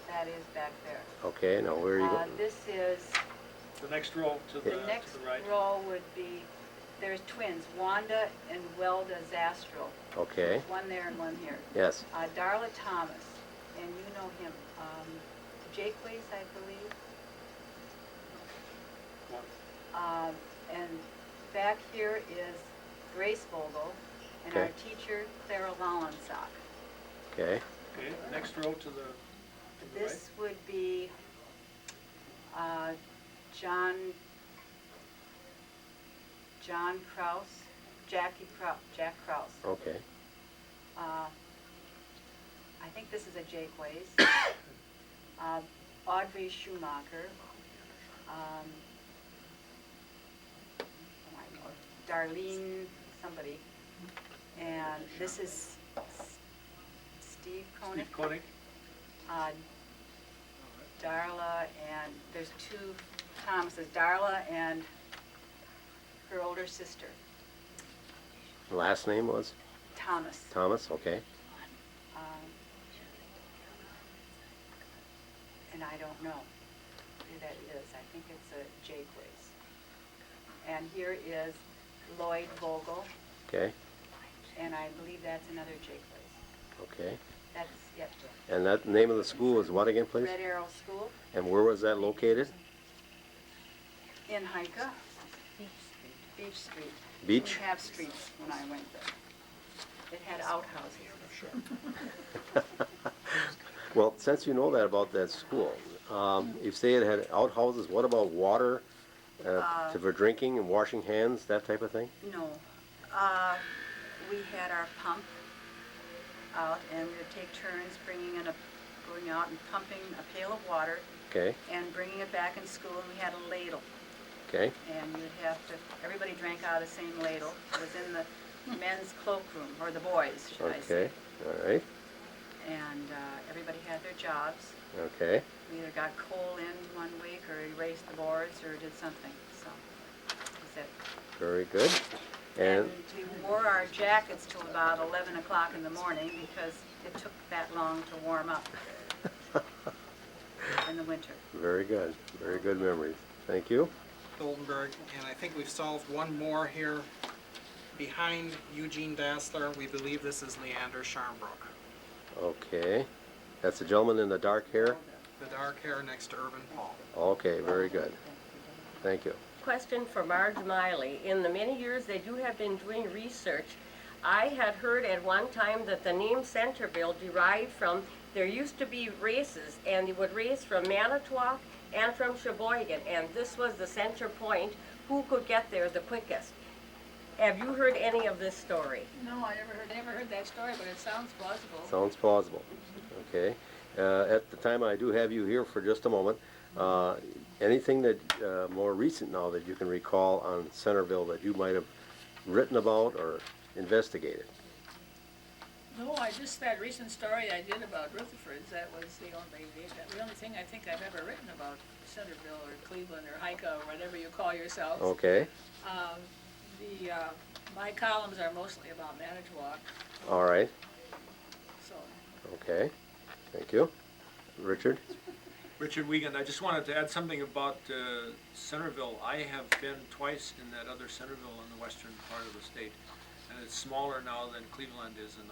that is back there. Okay, now where are you going? This is, The next row to the the next right. row would be, there's twins, Wanda and Welda Zastro. Okay, One there and one here. yes. Darla Thomas, and you know him, Jake Ways, I believe. One. And back here is Grace Vogel, and our Okay. teacher, Clara Lawlensock. Okay, Okay, next row to the This would be John Kraus, Jack Kraus. okay. I think this is a Jake Ways. Audrey Schumacher. Darlene somebody. And this is Steve Koenig. Steve Koenig. Darla, and there's two Thomases, Darla and her older sister, Last name was Thomas. Thomas, okay. And I don't know who that is. I think it's a Jake Ways. And here is Lloyd Vogel, Okay, and I believe that's another Jake Ways. okay. That's it. And that name of the school is what again, please? Red Arrow School And where was that located? in Hika, Beach Street. Beach? Didn't have streets when I went there. It had outhouses. Well, since you know that about that school, you say it had outhouses, what about water for drinking and washing hands, that type of thing? No. We had our pump out, and we would take turns going out and pumping a pail of water Okay, and bringing it back in school, and we had a ladle. okay, And you'd have to, everybody drank out of the same ladle. It was in the men's cloakroom, or the boys, should I say. okay, all right, And everybody had their jobs. okay. We either got coal in one week, or erased the boards, or did something, so that's it. Very good. And, we wore our jackets till about 11 o'clock in the morning because it took that long to warm up in the winter. very good memories. Thank you. Stoltenberg, and I think we've solved one more here. Behind Eugene Dassler, we believe this is Leander Sharmbrook. Okay. That's the gentleman in the dark hair? The dark hair next to Irvin Paul. Okay, very good. Thank you. Question for Marge Miley. In the many years that you have been doing research, I had heard at one time that the name Centerville derived from, there used to be races, and they would race from Manitowoc and from Sheboygan, and this was the center point, who could get there the quickest. Have you heard any of this story? No, I never heard that story, but it sounds plausible. Sounds plausible. Okay. At the time, I do have you here for just a moment. Anything that more recent now that you can recall on Centerville that you might have written about or investigated? No, just that recent story I did about Rutherford's, that was the only thing I think I've ever written about Centerville or Cleveland or Hika or whatever you call yourselves. Okay. My columns are mostly about Manitowoc, All right. so. Okay. Thank you. Richard? Richard Wiegand, I just wanted to add something about Centerville. I have been twice in that other Centerville in the western part of the state, and it's smaller now than Cleveland is. And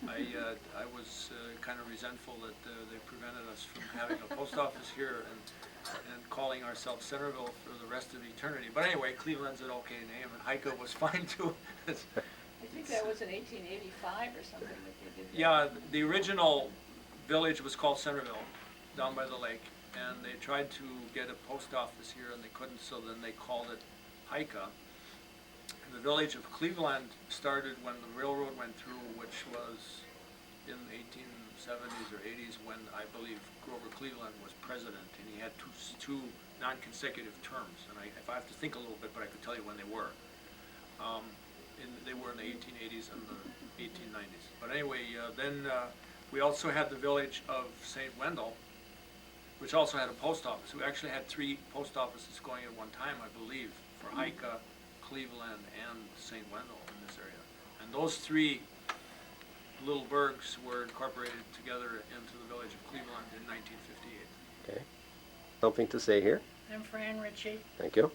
I was kind of resentful that they prevented us from having a post office here and calling ourselves Centerville for the rest of eternity. But anyway, Cleveland's an okay name, and Hika was fine too. I think that was in 1885 or something that they did that. Yeah, the original village was called Centerville, down by the lake, and they tried to get a post office here and they couldn't, so then they called it Hika. And the village of Cleveland started when the railroad went through, which was in the 1870s or 80s, when I believe Grover Cleveland was president, and he had two non-consecutive terms. And if I have to think a little bit, but I could tell you when they were. They were in the 1880s and the 1890s. But anyway, then we also had the village of St. Wendel, which also had a post office. We actually had 3 post offices going at one time, I believe, for Hika, Cleveland, and St. Wendel in this area. And those 3 little burgs were incorporated together into the village of Cleveland in 1958. Okay. Something to say here? I'm Fran Ritchie. Thank you.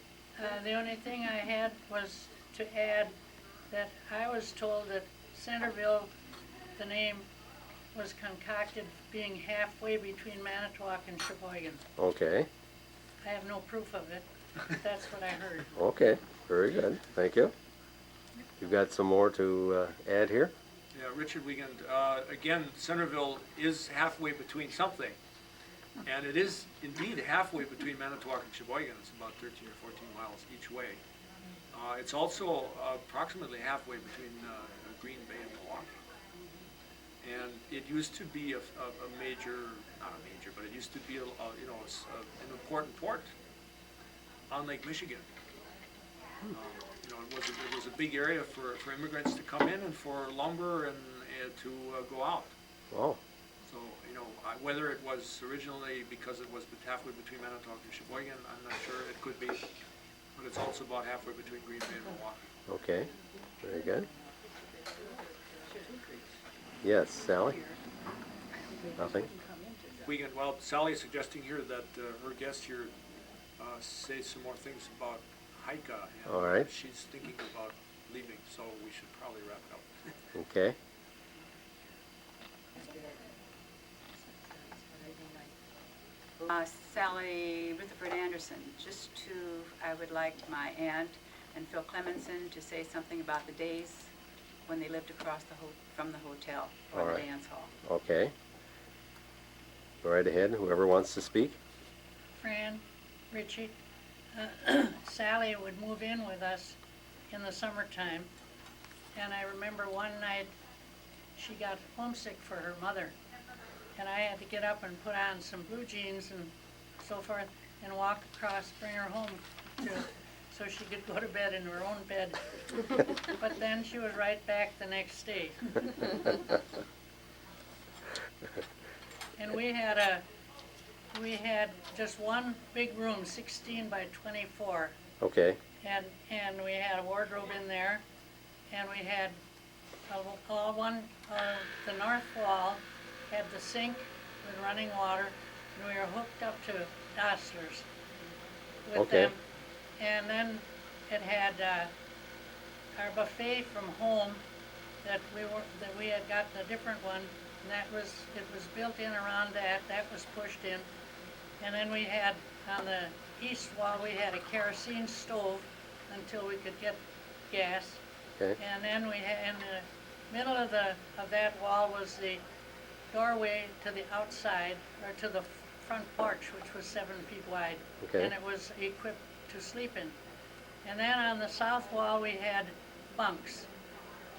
The only thing I had was to add that I was told that Centerville, the name, was concocted being halfway between Manitowoc and Sheboygan. Okay. I have no proof of it, but that's what I heard. Okay. Very good. Thank you. You've got some more to add here? Yeah, Richard Wiegand. Again, Centerville is halfway between something. And it is indeed halfway between Manitowoc and Sheboygan. It's about 13 or 14 miles each way. It's also approximately halfway between Green Bay and Milwaukee. And it used to be a major, not a major, but it used to be an important port on Lake Michigan. It was a big area for immigrants to come in and for lumber and to go out. Wow. So, whether it was originally because it was halfway between Manitowoc and Sheboygan, I'm not sure. It could be, but it's also about halfway between Green Bay and Milwaukee. Okay. Very good. Yes, Sally? Nothing? Wiegand, well, Sally is suggesting here that her guest here say some more things about Hika. And All right. she's thinking about leaving, so we should probably wrap it up. Okay. Sally Rutherford Anderson, I would like my aunt and Phil Clemenson to say something about the days when they lived across from the hotel or All the right. dance hall. Okay. Go right ahead, whoever wants to speak. Fran Ritchie. Sally would move in with us in the summertime, and I remember one night she got homesick for her mother, and I had to get up and put on some blue jeans and so forth and walk across, bring her home so she could go to bed in her own bed. But then she was right back the next day. And we had just one big room, 16 by 24. Okay. And we had a wardrobe in there, and we had the north wall had the sink with running water, and we were hooked up to Dostler's with Okay. them. And then it had our buffet from home that we had gotten a different one, and it was built in around that. That was pushed in, and then we had on the east wall we had a kerosene stove until we could get gas. Okay. And then we had in the middle of that wall was the doorway to the outside, or to the front porch, which was 7 feet wide. Okay. And it was equipped to sleep in. And then on the south wall we had bunks.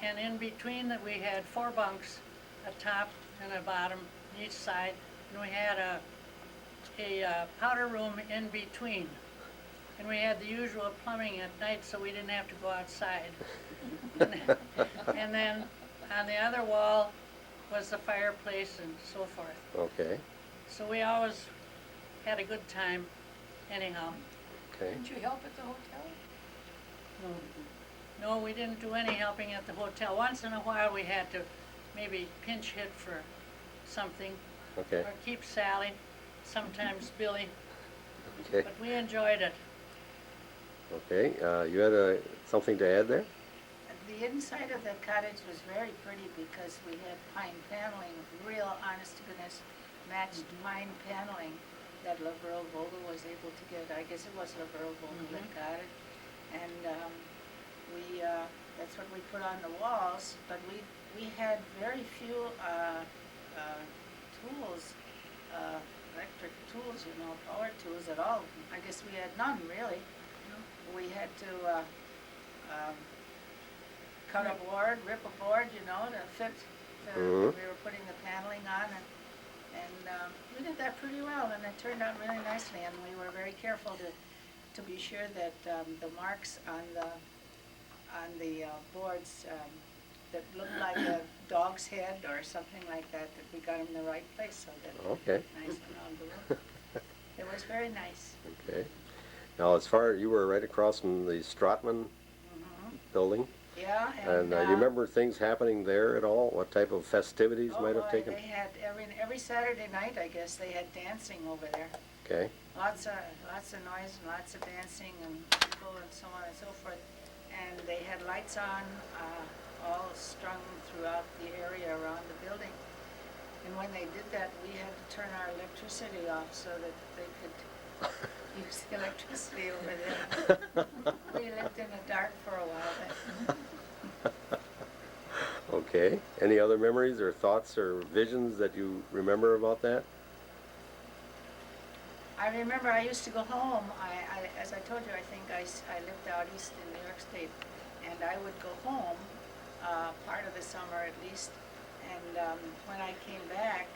And in between that we had 4 bunks, a top and a bottom each side. And we had a powder room in between. And we had the usual plumbing at night, so we didn't have to go outside. And then on the other wall was the fireplace and so forth. Okay. So we always had a good time anyhow. Okay. Did you help at the hotel? No, we didn't do any helping at the hotel. Once in a while we had to maybe pinch hit for something, Okay. or keep Sally, sometimes Billy, Okay. but we enjoyed it. Okay. You had something to add there? The inside of the cottage was very pretty because we had pine paneling, real honest to goodness matched pine paneling that Laverle Vogel was able to get. I guess it was Laverle Vogel that got it. And that's what we put on the walls, but we had very few tools, electric tools, power tools at all. I guess we had none really. We had to cut a board, rip a board, to fit we were putting the paneling on, and we did that pretty well, and it turned out really nicely, and we were very careful to be sure that the marks on the boards that looked like a dog's head or something like that we got in the right place, so that Okay. nice and on the roof. It was very nice. Okay. Now, as far you were right across from the Stratman building, Yeah, and you remember things happening there at all? What type of festivities might have taken? They had every Saturday night, I guess, they had dancing over there. Okay. Lots of noise and lots of dancing and people and so on and so forth. And they had lights on, all strung throughout the area around the building. And when they did that, we had to turn our electricity off so that they could use the electricity over there. We lived in the dark for a while then. Okay. Any other memories or thoughts or visions that you remember about that? I remember I used to go home. As I told you, I think I lived out east in New York State, and I would go home part of the summer at least. And when I came back,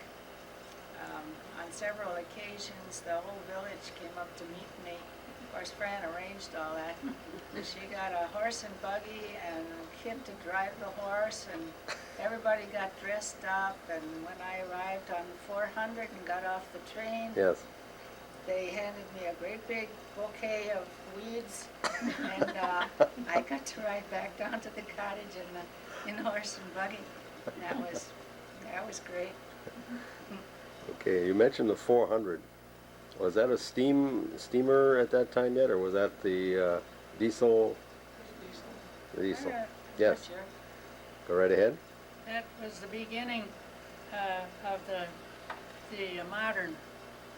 on several occasions, the whole village came up to meet me. Of course, Fran arranged all that. She got a horse and buggy and a kid to drive the horse, and everybody got dressed up. And when I arrived on 400 and got off the train, Yes. they handed me a great big bouquet of weeds, and I got to ride back down to the cottage in the horse and buggy. That was great. Okay. You mentioned the 400. Was that a steamer at that time yet, or was that the diesel? Diesel. Yes. Sure. Go right ahead. That was the beginning of the modern,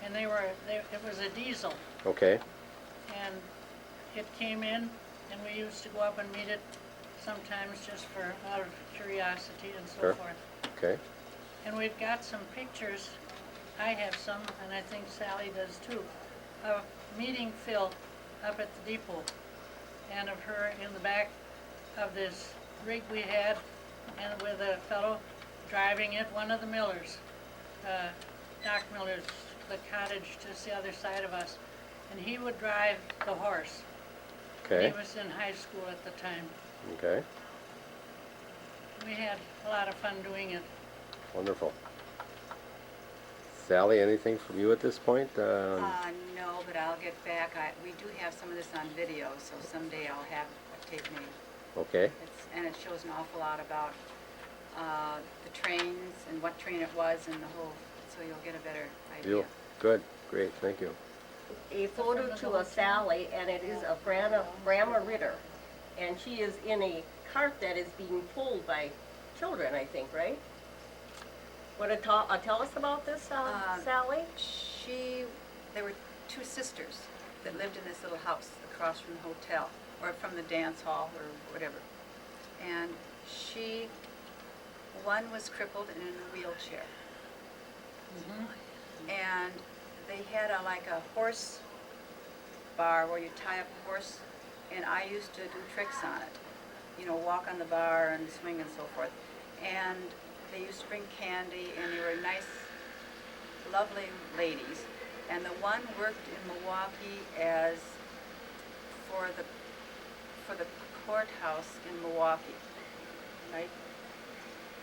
and it was a diesel, Okay. and it came in, and we used to go up and meet it sometimes just out of curiosity and so Sure. forth. Okay. And we've got some pictures, I have some, and I think Sally does too, of meeting Phil up at the depot, and of her in the back of this rig we had, and with a fellow driving it, one of the Millers, Doc Miller's, the cottage just the other side of us, and he would drive the horse. Okay. He was in high school at the time. Okay. We had a lot of fun doing it. Wonderful. Sally, anything from you at this point? No, but I'll get back. We do have some of this on video, so someday I'll have a tape made. Okay, And it shows an awful lot about the trains and what train it was and the whole, so you'll get a better idea. you, good, great, thank you. A photo to a Sally, and it is of Grandma Ritter. And she is in a cart that is being pulled by children, I think, right? Want to tell us about this, Sally? There were two sisters that lived in this little house across from the hotel, or from the dance hall, or whatever. And one was crippled and in a wheelchair. And they had like a horse bar where you tie up a horse, and I used to do tricks on it. You know, walk on the bar and swing and so forth. And they used to bring candy, and they were nice, lovely ladies. And the one worked in Milwaukee for the courthouse in Milwaukee, right?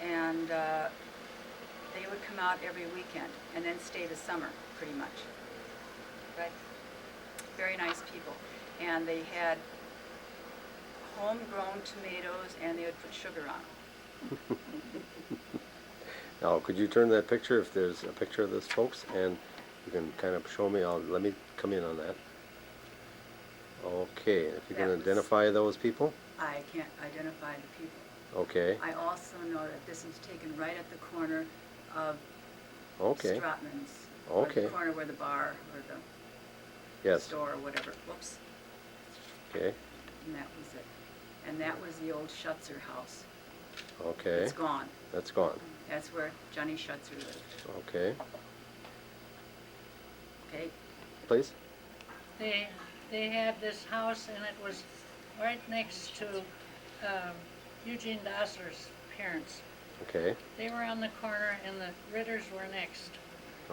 And they would come out every weekend and then stay the summer, pretty much. Right? Very nice people. And they had homegrown tomatoes, and they would put sugar on them. Now, could you turn that picture, if there's a picture of this, folks, and you can kind of show me, let me come in on that. Okay, if you can identify those people? I can't identify the people. Okay, I also know that this is taken right at the corner of okay, Stratman's. Or okay, the corner where the bar or the yes, store or whatever. Whoops. okay, And that was it. And that was the old Schutzer house. okay, It's gone. that's gone, That's where Johnny Schutzer lived. okay, Okay? please? They had this house, and it was right next to Eugene Dossler's parents. Okay, They were on the corner, and the Ritters were next.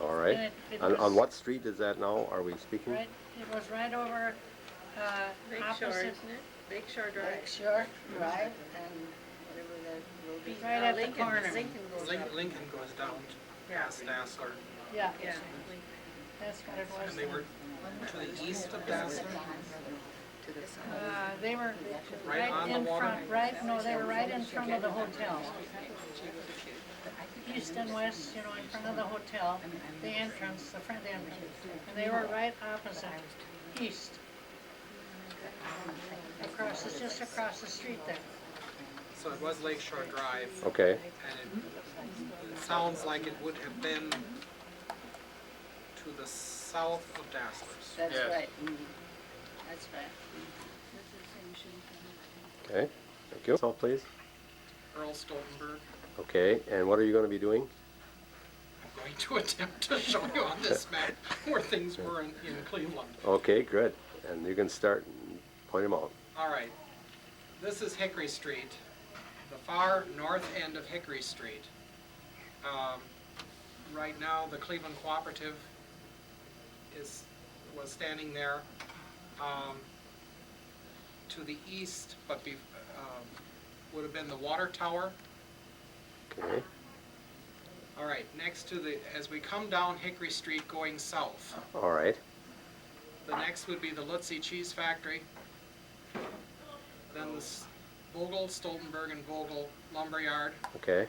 all right. And it On was what street is that now, are we speaking? Right, it was right over Lakeshore, opposite isn't it? Lakeshore Drive. Lakeshore, Right? And whatever that will be. right at the Lincoln, corner. Lincoln goes up. Lincoln goes down past Dassler, Yeah, Yeah. that's what it was. and they were to the east of Dassler. They were Right right on the in water? front, they were right in front of the hotel. East and west, you know, in front of the hotel, the entrance, the front entrance. And they were right opposite, east. It's just across the street there. So it was Lakeshore Drive, Okay, and it sounds like it would have been to the south of Dassler's. That's Yes. right. That's right. okay, thank you. So, please? Earl Stoltenberg. Okay, and what are you gonna be doing? I'm going to attempt to show you on this map where things were in Cleveland. Okay, good, and you can start and point them out. All right, this is Hickory Street, the far north end of Hickory Street. Right now, the Cleveland Cooperative was standing there. To the east, but would have been the water tower. Okay, All right, next to as we come down Hickory Street going south, all right, the next would be the Lutzy Cheese Factory. Then the Vogel, Stoltenberg and Vogel Lumberyard. okay,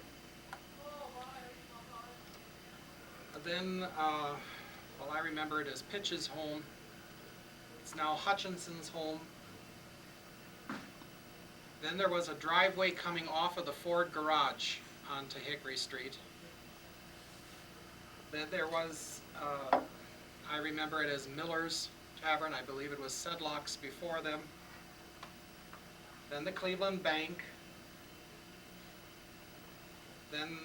Then, well, I remember it as Pitch's home. It's now Hutchinson's home. Then there was a driveway coming off of the Ford garage onto Hickory Street. Then there was, I remember it as Miller's Tavern. I believe it was Sedlock's before them. Then the Cleveland Bank. Then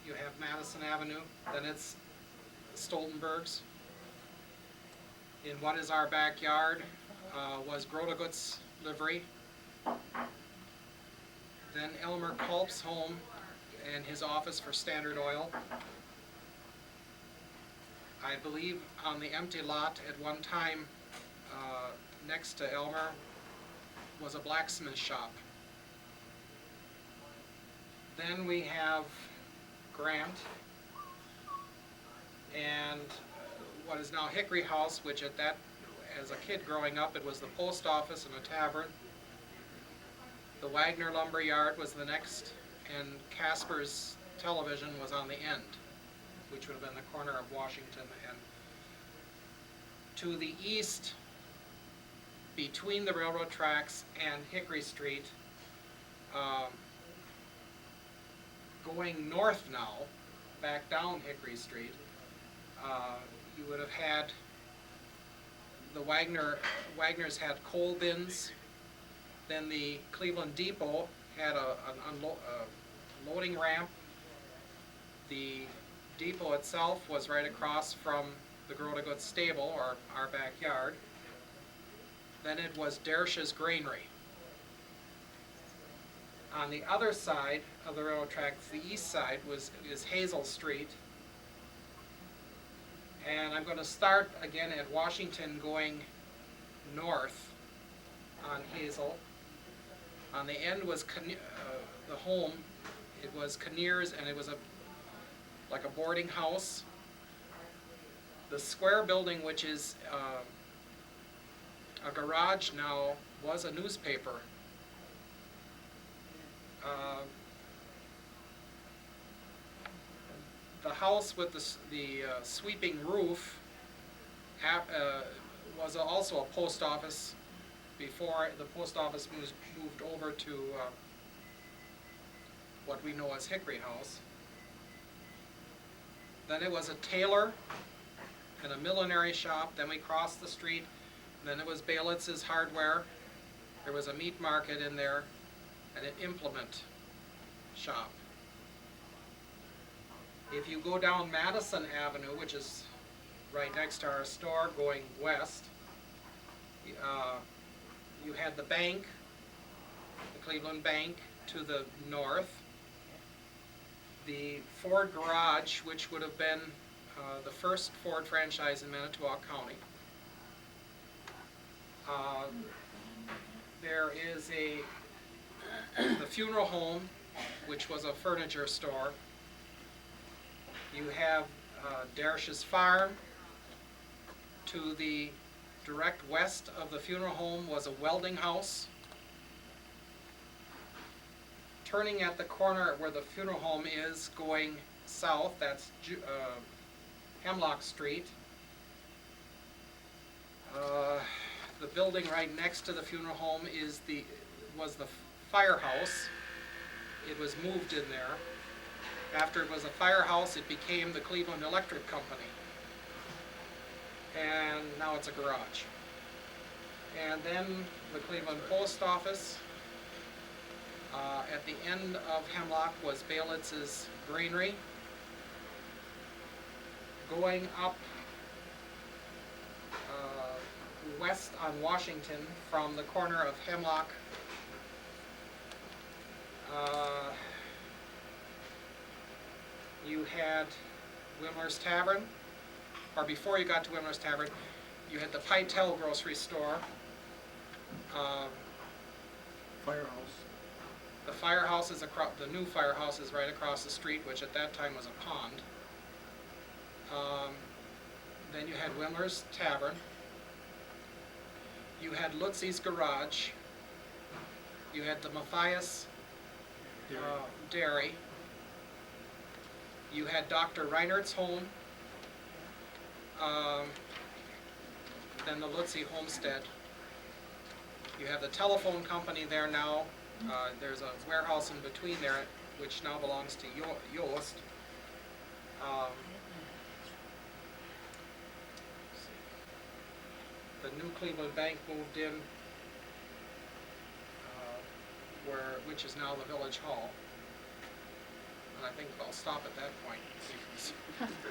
you have Madison Avenue. Then it's Stoltenberg's. In what is our backyard was Grodegut's livery. Then Elmer Culp's home and his office for Standard Oil. I believe on the empty lot at one time next to Elmer was a blacksmith shop. Then we have Grant and what is now Hickory House, which as a kid growing up, it was the post office and a tavern. The Wagner lumber yard was the next, and Casper's television was on the end, which would have been the corner of Washington. And to the east, between the railroad tracks and Hickory Street, going north now, back down Hickory Street, you would have had the Wagners had coal bins. Then the Cleveland Depot had a loading ramp. The depot itself was right across from the Grow-to-Good stable, or our backyard. Then it was Dersh's Granary. On the other side of the railroad tracks, the east side, is Hazel Street. And I'm going to start again at Washington going north on Hazel. On the end was the home. It was Kinnear's, and it was like a boarding house. The square building, which is a garage now, was a newspaper. The house with the sweeping roof was also a post office before the post office moved over to what we know as Hickory House. Then it was a tailor and a millinery shop. Then we crossed the street. Then it was Baylitz's Hardware. There was a meat market in there and an implement shop. If you go down Madison Avenue, which is right next to our store going west, you had the bank, the Cleveland Bank, to the north. The Ford Garage, which would have been the first Ford franchise in Manitowoc County. There is the funeral home, which was a furniture store. You have Dersh's Farm. To the direct west of the funeral home was a welding house. Turning at the corner where the funeral home is, going south, that's Hemlock Street. The building right next to the funeral home was the firehouse. It was moved in there. After it was a firehouse, it became the Cleveland Electric Company. And now it's a garage. And then the Cleveland Post Office. At the end of Hemlock was Baylitz's Granary. Going up west on Washington from the corner of Hemlock, you had Wimler's Tavern, or before you got to Wimler's Tavern, you had the Pytel grocery store. Firehouse. The firehouse is the new firehouse is right across the street, which at that time was a pond. Then you had Wimler's Tavern. You had Lutzie's Garage. You had the Matthias Dairy. You had Dr. Reinert's home. Then the Lutzie Homestead. You have the telephone company there now. There's a warehouse in between there, which now belongs to Yost. The new Cleveland Bank moved in, which is now the Village Hall. And I think I'll stop at that point.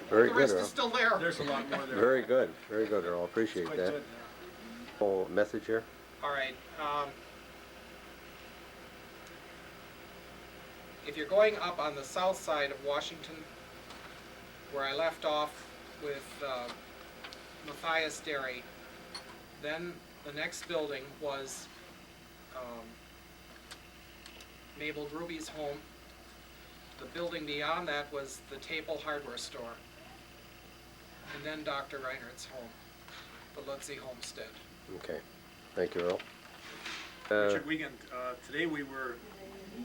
Very The good, rest Earl. is still there. There's a lot more there. Very good, Earl. Appreciate Quite that. good. Whole message here. All right. If you're going up on the south side of Washington, where I left off with Matthias Dairy, then the next building was Mabel Ruby's home. The building beyond that was the Taple Hardware store. And then Dr. Reinert's home, the Lutzie Homestead. Okay. Thank you, Earl. Richard Wiegand. Today we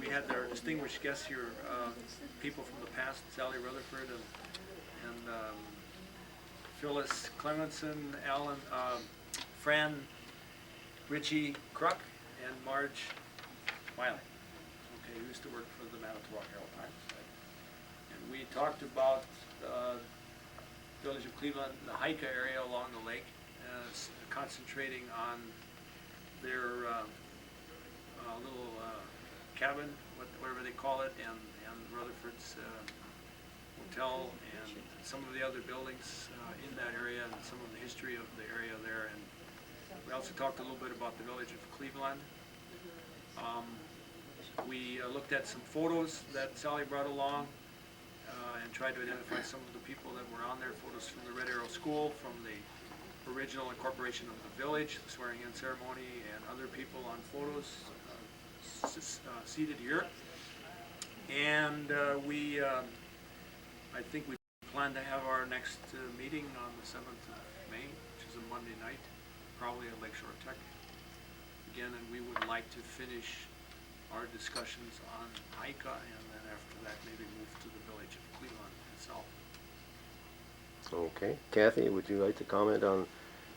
had our distinguished guests here, people from the past, Sally Rutherford and Phyllis Clemenson, Alan, Fran, Richie Kruk, and Marge Wiley. Okay, who used to work for the Manitowoc Herald Times. And we talked about Village of Cleveland, the Hika area along the lake, concentrating on their little cabin, whatever they call it, and Rutherford's hotel, and some of the other buildings in that area, and some of the history of the area there. And we also talked a little bit about the Village of Cleveland. We looked at some photos that Sally brought along and tried to identify some of the people that were on there, photos from the Red Arrow School, from the original incorporation of the village, the swearing-in ceremony, and other people on photos seated here. And I think we plan to have our next meeting on the 7th of May, which is a Monday night, probably at Lakeshore Tech again, and we would like to finish our discussions on Hika, and then after that maybe move to the Village of Cleveland itself. Okay. Kathy, would you like to comment on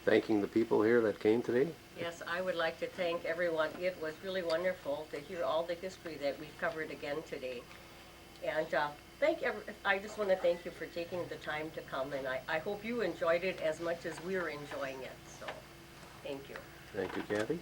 thanking the people here that came today? Yes, I would like to thank everyone. It was really wonderful to hear all the history that we've covered again today. And I just want to thank you for taking the time to come, and I hope you enjoyed it as much as we're enjoying it. So, thank you. Thank you, Kathy.